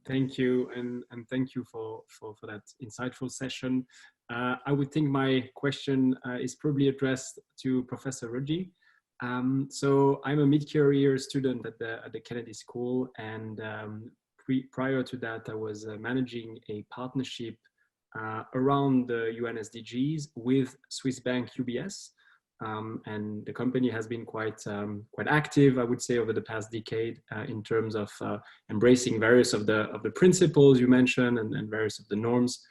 Thank you, and thank you for that insightful session. I would think my question is probably addressed to Professor Ruggie. So I'm a mid-career student at the Kennedy School, and prior to that, I was managing a partnership around the UN SDGs with Swiss bank UBS, and the company has been quite active, I would say, over the past decade in terms of embracing various of the principles you mentioned and various of the norms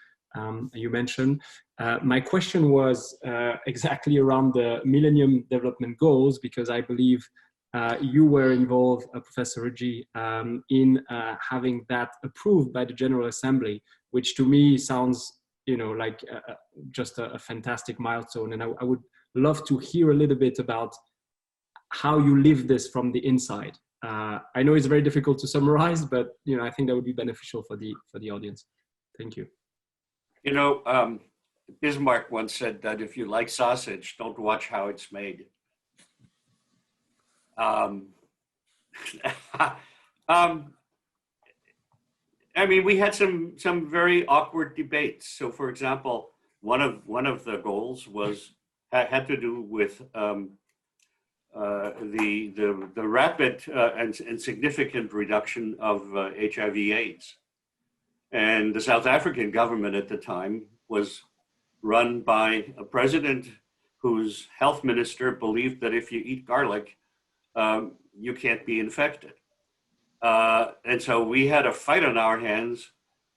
you mentioned. My question was exactly around the Millennium Development Goals, because I believe you were involved, Professor Ruggie, in having that approved by the General Assembly, which to me sounds, like just a fantastic milestone. And I would love to hear a little bit about how you live this from the inside. I know it's very difficult to summarize, but I think that would be beneficial for the audience. Thank you. Bismarck once said that if you like sausage, don't watch how it's made. I mean, we had some very awkward debates. So, for example, one of the goals had to do with the rapid and significant reduction of HIV/AIDS, and the South African government at the time was run by a president whose health minister believed that if you eat garlic, you can't be infected. And so we had a fight on our hands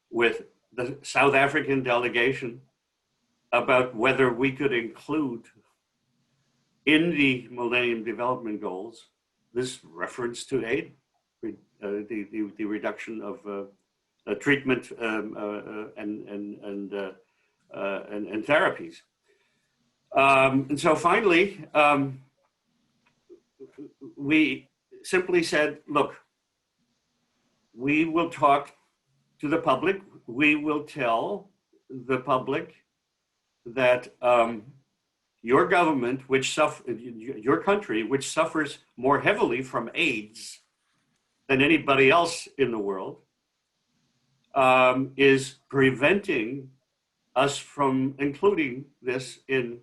with the South African delegation about whether we could include in the Millennium Development Goals this reference to AIDS, the reduction of treatment and therapies. And so finally, we simply said, look, we will talk to the public. We will tell the public that your government, your country, which suffers more heavily from AIDS than anybody else in the world, is preventing us from including this in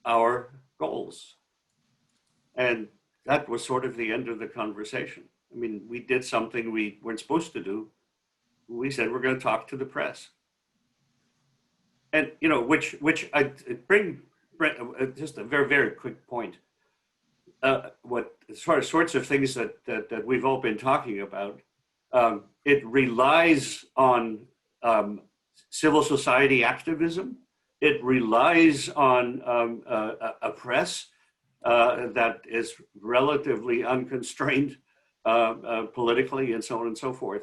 our goals. And that was sort of the end of the conversation. I mean, we did something we weren't supposed to do. We said, we're going to talk to the press. And, which I bring just a very, very quick point. As far as sorts of things that we've all been talking about, it relies on civil society activism. It relies on a press that is relatively unconstrained politically, and so on and so forth.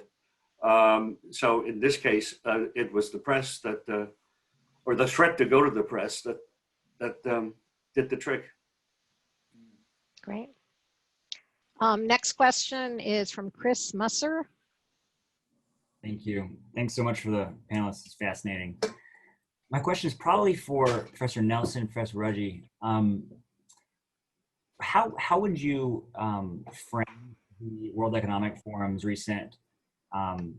So in this case, it was the press that, or the threat to go to the press that did the trick. Great. Next question is from Chris Musser. Thank you. Thanks so much for the panelists. It's fascinating. My question is probably for Professor Nelson, Professor Ruggie. How would you frame the World Economic Forum's recent, can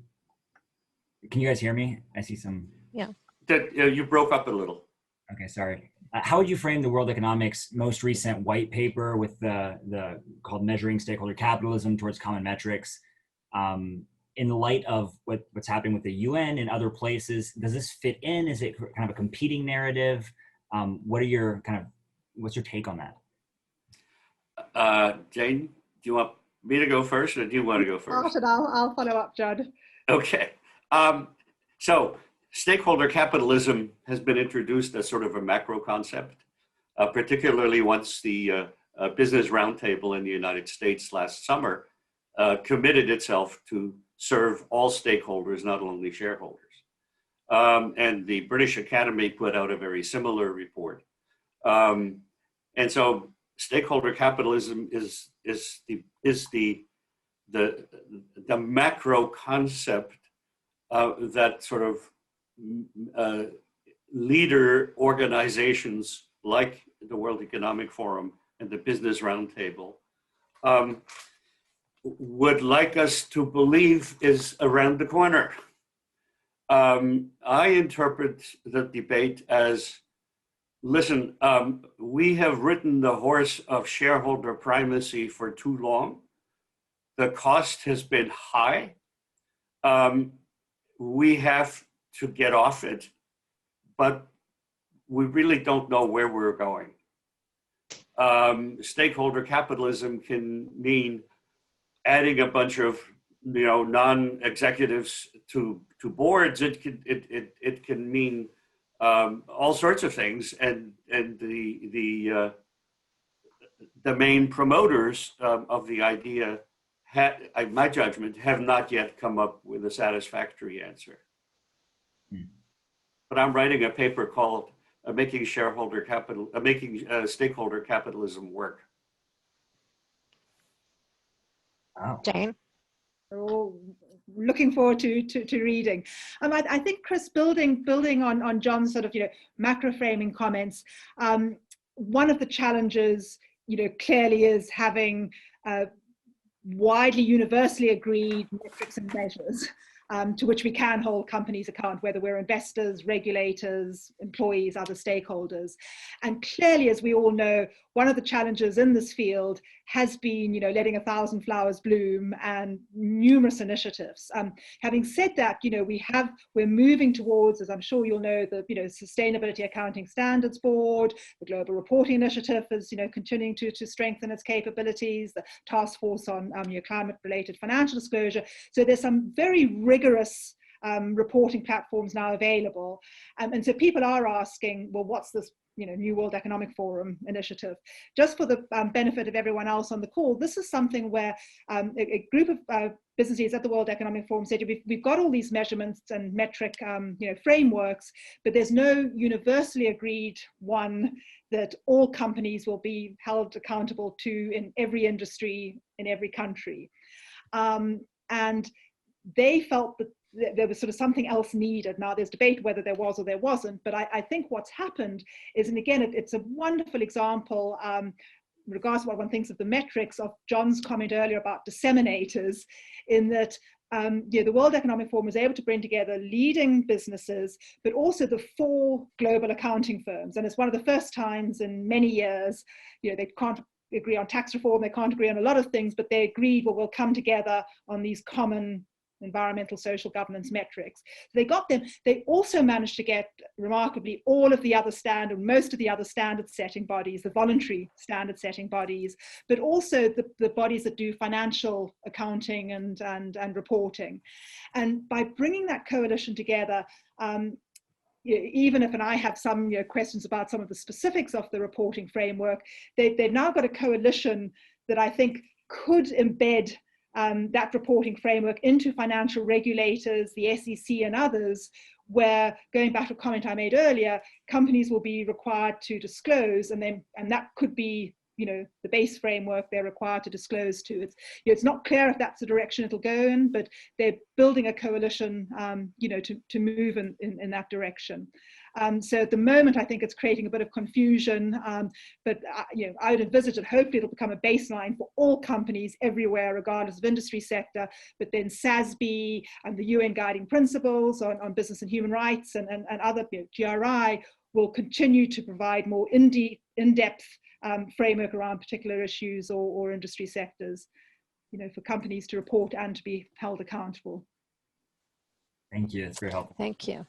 you guys hear me? I see some. Yeah. You broke up a little. Okay, sorry. How would you frame the World Economic's most recent white paper with the called Measuring Stakeholder Capitalism Towards Common Metrics? In the light of what's happening with the UN and other places, does this fit in? Is it kind of a competing narrative? What's your take on that? Jane, do you want me to go first, or do you want to go first? I'll follow up, Judd. Okay. So stakeholder capitalism has been introduced as sort of a macro concept, particularly once the Business Roundtable in the United States last summer committed itself to serve all stakeholders, not only shareholders. And the British Academy put out a very similar report. And so stakeholder capitalism is the macro concept that sort of leader organizations like the World Economic Forum and the Business Roundtable would like us to believe is around the corner. I interpret the debate as, listen, we have ridden the horse of shareholder primacy for too long. The cost has been high. We have to get off it, but we really don't know where we're going. Stakeholder capitalism can mean adding a bunch of non-executives to boards. It can mean all sorts of things, and the main promoters of the idea, my judgment, have not yet come up with a satisfactory answer. But I'm writing a paper called Making Stakeholder Capitalism Work. Wow. Jane? Oh, looking forward to reading. I think, Chris, building on John's sort of macro framing comments, one of the challenges clearly is having widely universally agreed metrics and measures to which we can hold companies account, whether we're investors, regulators, employees, other stakeholders. And clearly, as we all know, one of the challenges in this field has been, letting 1,000 flowers bloom and numerous initiatives. Having said that, we're moving towards, as I'm sure you'll know, the Sustainability Accounting Standards Board, the Global Reporting Initiative is continuing to strengthen its capabilities, the Task Force on Climate-related Financial Disclosure. So there's some very rigorous reporting platforms now available, and so people are asking, well, what's this New World Economic Forum initiative? Just for the benefit of everyone else on the call, this is something where a group of business leaders at the World Economic Forum said, we've got all these measurements and metric frameworks, but there's no universally agreed one that all companies will be held accountable to in every industry, in every country. And they felt that there was sort of something else needed. Now there's debate whether there was or there wasn't, but I think what's happened is, and again, it's a wonderful example, regardless of what one thinks of the metrics, of John's comment earlier about disseminators, in that the World Economic Forum was able to bring together leading businesses, but also the 4 global accounting firms. And it's one of the first times in many years, they can't agree on tax reform, they can't agree on a lot of things, but they agreed, well, we'll come together on these common environmental, social governance metrics. They got them. They also managed to get, remarkably, all of the other most of the other standard setting bodies, the voluntary standard setting bodies, but also the bodies that do financial accounting and reporting. And by bringing that coalition together, even if, and I have some questions about some of the specifics of the reporting framework, they've now got a coalition that I think could embed that reporting framework into financial regulators, the SEC and others, where, going back to a comment I made earlier, companies will be required to disclose, and that could be the base framework they're required to disclose to. It's not clear if that's the direction it'll go in, but they're building a coalition to move in that direction. So at the moment, I think it's creating a bit of confusion, but I would envisage that hopefully it'll become a baseline for all companies everywhere, regardless of industry sector. But then SASB and the UN guiding principles on business and human rights and other, GRI, will continue to provide more in-depth framework around particular issues or industry sectors, for companies to report and to be held accountable. Thank you. That's very helpful. Thank you.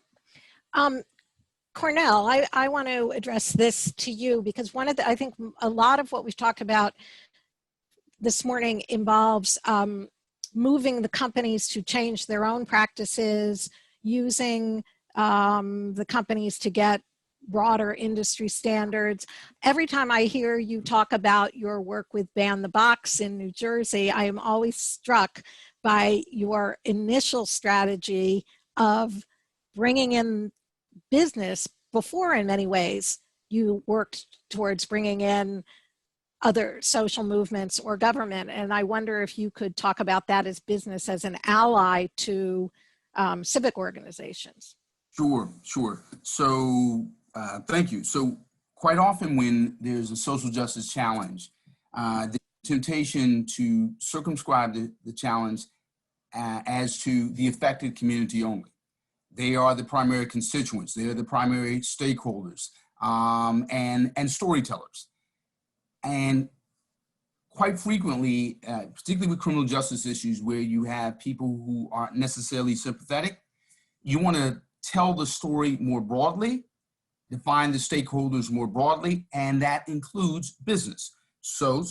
Cornell, I want to address this to you, because I think a lot of what we've talked about this morning involves moving the companies to change their own practices, using the companies to get broader industry standards. Every time I hear you talk about your work with Ban the Box in New Jersey, I am always struck by your initial strategy of bringing in business before, in many ways, you worked towards bringing in other social movements or government. And I wonder if you could talk about that as business as an ally to civic organizations. Sure. So thank you. So quite often when there's a social justice challenge, the temptation to circumscribe the challenge as to the affected community only. They are the primary constituents. They are the primary stakeholders and storytellers. And quite frequently, particularly with criminal justice issues where you have people who aren't necessarily sympathetic, you want to tell the story more broadly, define the stakeholders more broadly, and that includes business. So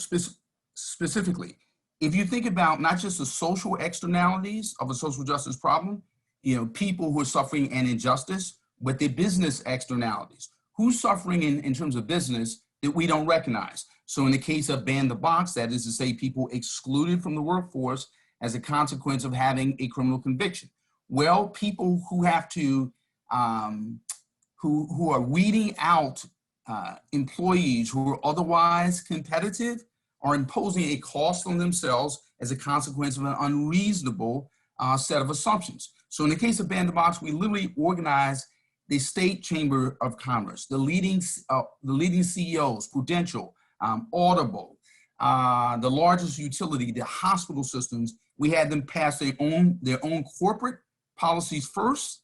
specifically, if you think about not just the social externalities of a social justice problem, people who are suffering an injustice, but the business externalities. Who's suffering in terms of business that we don't recognize. So in the case of ban the box, that is to say people excluded from the workforce as a consequence of having a criminal conviction. Well, people who have to, who are weeding out employees who are otherwise competitive are imposing a cost on themselves as a consequence of an unreasonable set of assumptions. So in the case of ban the box, we literally organize the State Chamber of Commerce, the leading CEOs, Prudential, Audible, the largest utility, the hospital systems. We had them pass their own corporate policies first,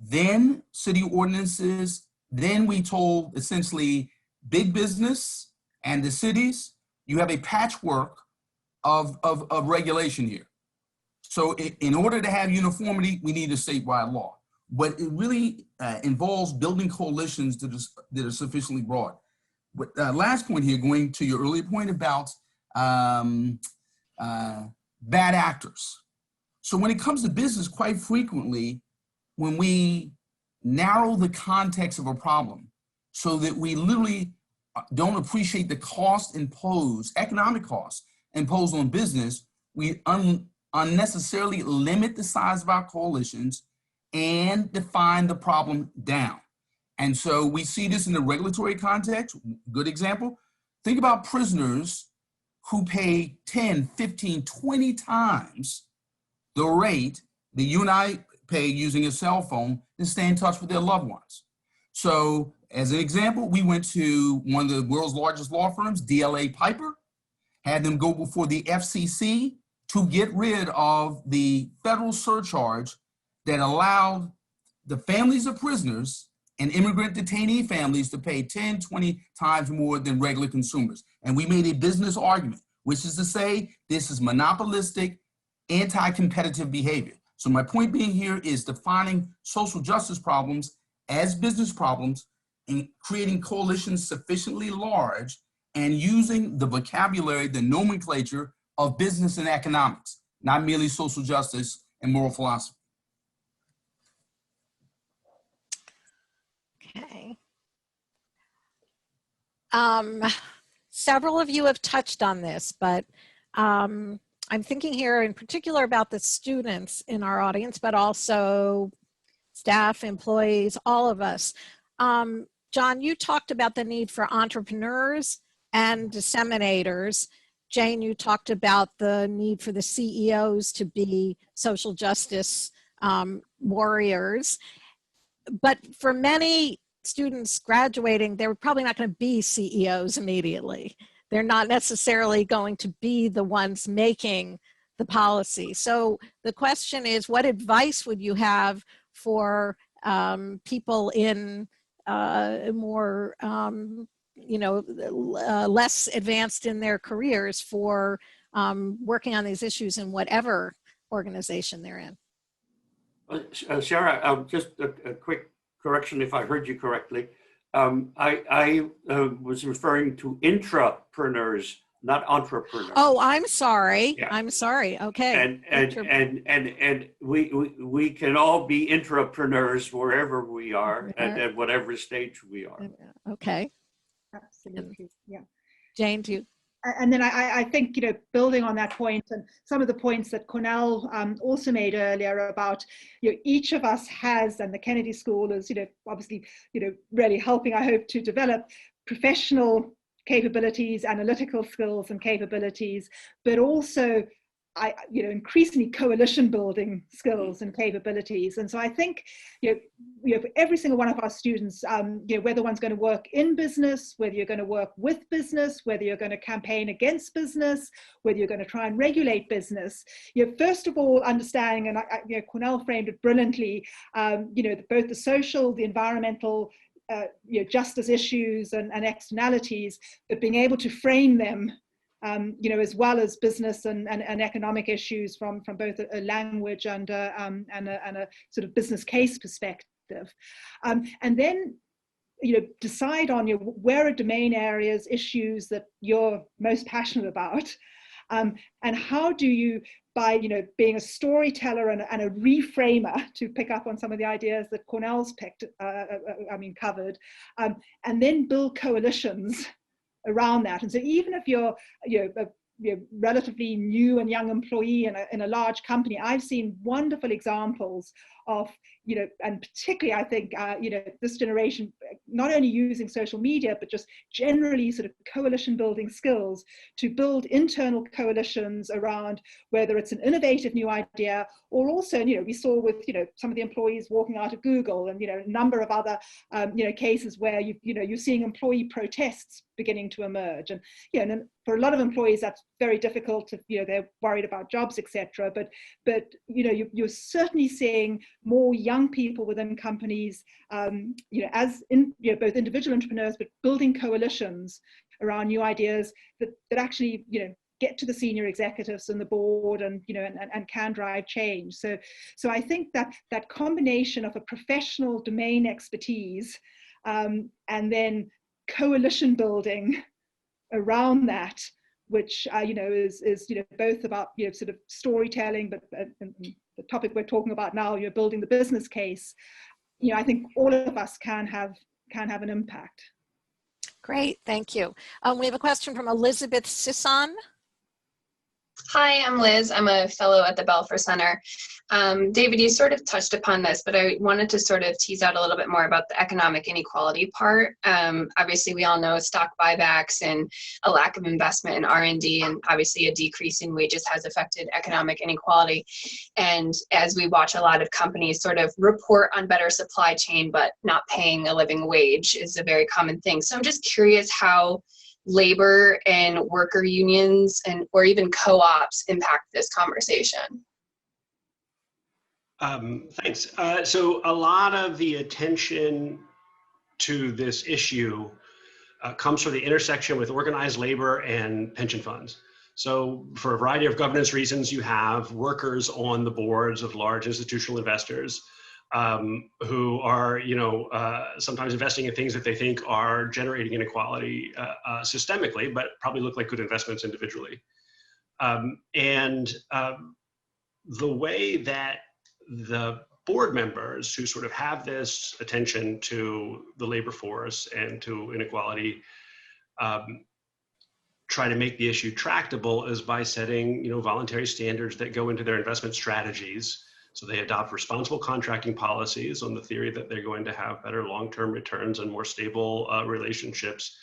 then city ordinances. Then we told essentially big business and the cities, you have a patchwork of regulation here. So in order to have uniformity, we need a statewide law. But it really involves building coalitions that are sufficiently broad. But last point here, going to your earlier point about bad actors. So when it comes to business, quite frequently, when we narrow the context of a problem so that we literally don't appreciate the cost imposed, economic costs imposed on business, we unnecessarily limit the size of our coalitions and define the problem down. And so we see this in the regulatory context. Good example, think about prisoners who pay 10, 15, 20 times the rate that you and I pay using a cell phone to stay in touch with their loved ones. So as an example, we went to one of the world's largest law firms, DLA Piper, had them go before the FCC to get rid of the federal surcharge that allowed the families of prisoners and immigrant detainee families to pay 10, 20 times more than regular consumers. And we made a business argument, which is to say, this is monopolistic, anti-competitive behavior. So my point being here is defining social justice problems as business problems and creating coalitions sufficiently large and using the vocabulary, the nomenclature of business and economics, not merely social justice and moral philosophy. Okay. Several of you have touched on this, but I'm thinking here in particular about the students in our audience, but also staff, employees, all of us. John, you talked about the need for entrepreneurs and disseminators. Jane, you talked about the need for the CEOs to be social justice warriors. But for many students graduating, they're probably not going to be CEOs immediately. They're not necessarily going to be the ones making the policy. So the question is, what advice would you have for people in more, less advanced in their careers for working on these issues in whatever organization they're in? Sarah, just a quick correction if I heard you correctly. I was referring to intrapreneurs, not entrepreneurs. Oh, I'm sorry. Yeah. I'm sorry. Okay. And we can all be intrapreneurs wherever we are and at whatever stage we are. Okay. Absolutely. Yeah. Jane, do you? And then I think, building on that point and some of the points that Cornell also made earlier about, each of us has, and the Kennedy School is, obviously, really helping, I hope, to develop professional capabilities, analytical skills and capabilities, but also, increasingly coalition building skills and capabilities. And so I think, for every single one of our students, whether one's going to work in business, whether you're going to work with business, whether you're going to campaign against business, whether you're going to try and regulate business, first of all, understanding, and Cornell framed it brilliantly, both the social, the environmental, justice issues and externalities, but being able to frame them as well as business and economic issues from both a language and a sort of business case perspective. And then, decide on where are domain areas, issues that you're most passionate about, and how do you, by being a storyteller and a reframer, to pick up on some of the ideas that Cornell's covered, and then build coalitions around that. And so even if you're a relatively new and young employee in a large company, I've seen wonderful examples of, and particularly I think, this generation, not only using social media, but just generally sort of coalition building skills to build internal coalitions around whether it's an innovative new idea, or also, we saw with, some of the employees walking out of Google, and, a number of other, cases where you're seeing employee protests beginning to emerge. And, and for a lot of employees, that's very difficult if, they're worried about jobs, etc. But you're certainly seeing more young people within companies, as both individual entrepreneurs, but building coalitions around new ideas that actually, get to the senior executives and the board, and and can drive change. So I think that combination of a professional domain expertise, and then coalition building around that, which is both about sort of storytelling, but the topic we're talking about now, you're building the business case. I think all of us can have an impact. Great, thank you. We have a question from Elizabeth Sisson. Hi, I'm Liz. I'm a fellow at the Belfer Center. David, you sort of touched upon this, but I wanted to sort of tease out a little bit more about the economic inequality part. Obviously, we all know stock buybacks and a lack of investment in R&D, and obviously a decrease in wages has affected economic inequality. And as we watch a lot of companies sort of report on better supply chain, but not paying a living wage is a very common thing. So I'm just curious how labor and worker unions or even co-ops impact this conversation. Thanks. So a lot of the attention to this issue comes from the intersection with organized labor and pension funds. So for a variety of governance reasons, you have workers on the boards of large institutional investors who are, sometimes investing in things that they think are generating inequality systemically, but probably look like good investments individually. And the way that the board members who sort of have this attention to the labor force and to inequality try to make the issue tractable is by setting, voluntary standards that go into their investment strategies. So they adopt responsible contracting policies on the theory that they're going to have better long-term returns and more stable relationships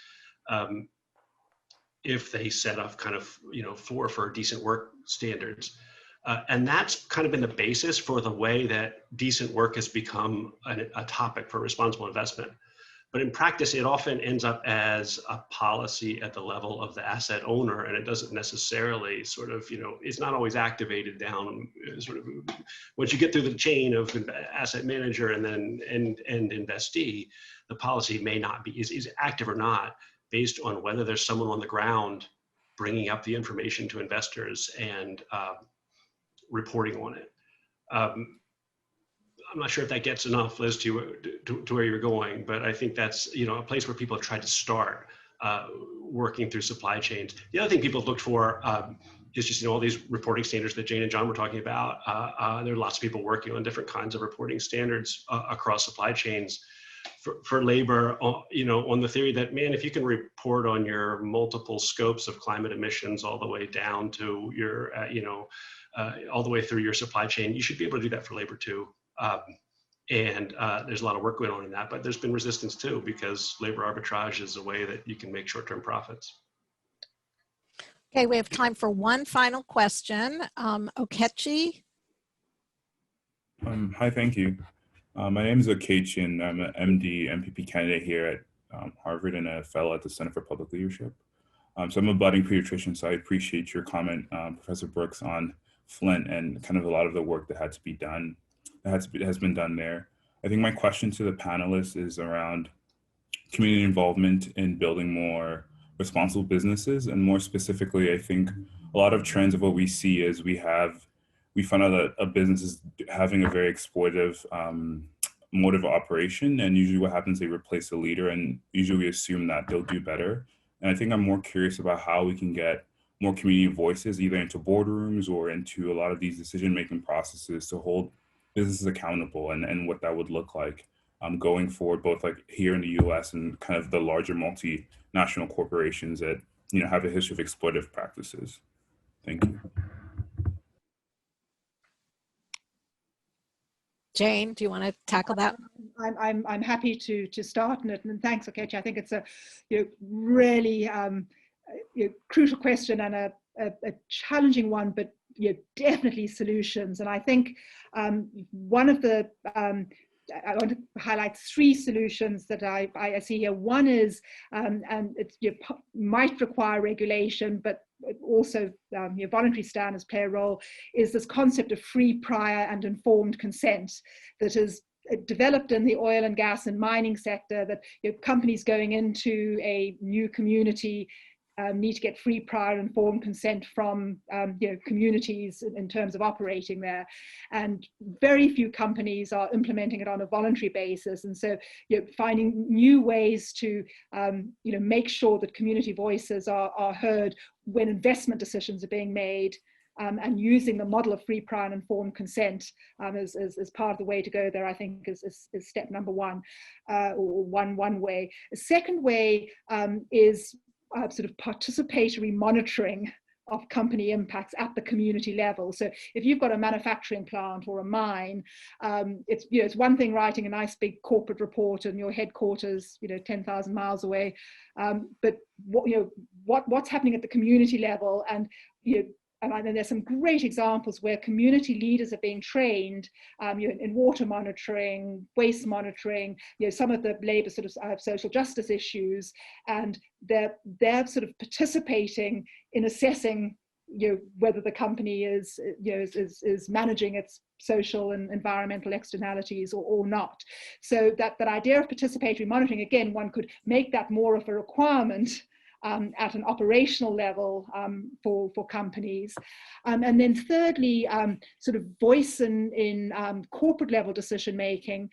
if they set up kind of, for decent work standards. And that's kind of been the basis for the way that decent work has become a topic for responsible investment. But in practice, it often ends up as a policy at the level of the asset owner, and it doesn't necessarily sort of, it's not always activated down sort of once you get through the chain of asset manager and then and investee, the policy may not be is active or not based on whether there's someone on the ground bringing up the information to investors and reporting on it. I'm not sure if that gets enough, Liz, to where you're going, but I think that's a place where people have tried to start working through supply chains. The other thing people have looked for is just all these reporting standards that Jane and John were talking about. There are lots of people working on different kinds of reporting standards across supply chains for labor. On the theory that, man, if you can report on your multiple scopes of climate emissions all the way down to your all the way through your supply chain, you should be able to do that for labor too. And there's a lot of work going on in that, but there's been resistance too, because labor arbitrage is a way that you can make short-term profits. Okay, we have time for one final question. Okechi. Hi, thank you. My name is Okechi, and I'm an MD, MPP candidate here at Harvard and a fellow at the Center for Public Leadership. So I'm a budding pediatrician, so I appreciate your comment, Professor Brooks, on Flint and kind of a lot of the work that had to be done, has been done there. I think my question to the panelists is around community involvement in building more responsible businesses. And more specifically, I think a lot of trends of what we see is we find out that a business is having a very exploitative mode of operation. And usually what happens, they replace the leader, and usually we assume that they'll do better. And I think I'm more curious about how we can get more community voices either into boardrooms or into a lot of these decision-making processes to hold businesses accountable, and what that would look like. going forward, both like here in the US and kind of the larger multinational corporations that, you know, have a history of exploitative practices? Thank you. Jane, do you want to tackle that? I'm happy to start on it, and thanks, Okechi. I think it's a really crucial question and a challenging one, but definitely solutions. And I think one of the I want to highlight three solutions that I see here. One is, and it might require regulation, but also your voluntary standards play a role, is this concept of free, prior, and informed consent that is developed in the oil and gas and mining sector, that companies going into a new community need to get free, prior, informed consent from communities in terms of operating there, and very few companies are implementing it on a voluntary basis. And so, finding new ways to make sure that community voices are heard when investment decisions are being made, and using the model of free, prior, and informed consent as part of the way to go there, I think is step number one, or one way. The second way is sort of participatory monitoring of company impacts at the community level. So if you've got a manufacturing plant or a mine, it's one thing writing a nice big corporate report in your headquarters, 10,000 miles away, but what's happening at the community level, and and there's some great examples where community leaders are being trained in water monitoring, waste monitoring, some of the labor sort of social justice issues, and they're sort of participating in assessing whether the company is managing its social and environmental externalities or not. So that idea of participatory monitoring, again, one could make that more of a requirement at an operational level for companies. And then thirdly, sort of voice in corporate level decision making.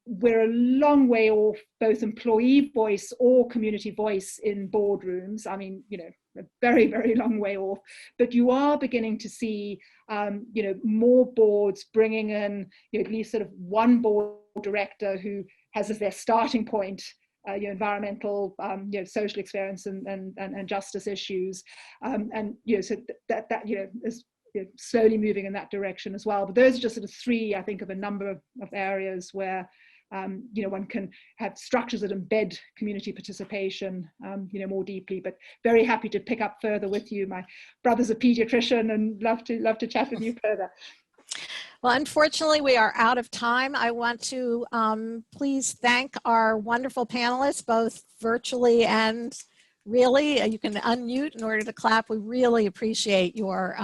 We're a long way off both employee voice or community voice in boardrooms. I mean, a very, very long way off, but you are beginning to see, more boards bringing in at least sort of one board director who has as their starting point environmental, social experience and justice issues, and so that is slowly moving in that direction as well. But those are just sort of three, I think, of a number of areas where one can have structures that embed community participation, more deeply. But very happy to pick up further with you. My brother's a pediatrician, and love to chat with you further. Well, unfortunately, we are out of time. I want to please thank our wonderful panelists, both virtually and really. You can unmute in order to clap. We really appreciate your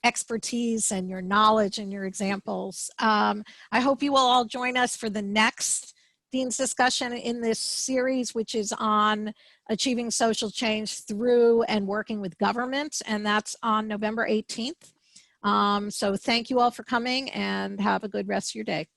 expertise and your knowledge and your examples. I hope you will all join us for the next Dean's discussion in this series, which is on achieving social change through and working with government, and that's on November 18th. So thank you all for coming, and have a good rest of your day.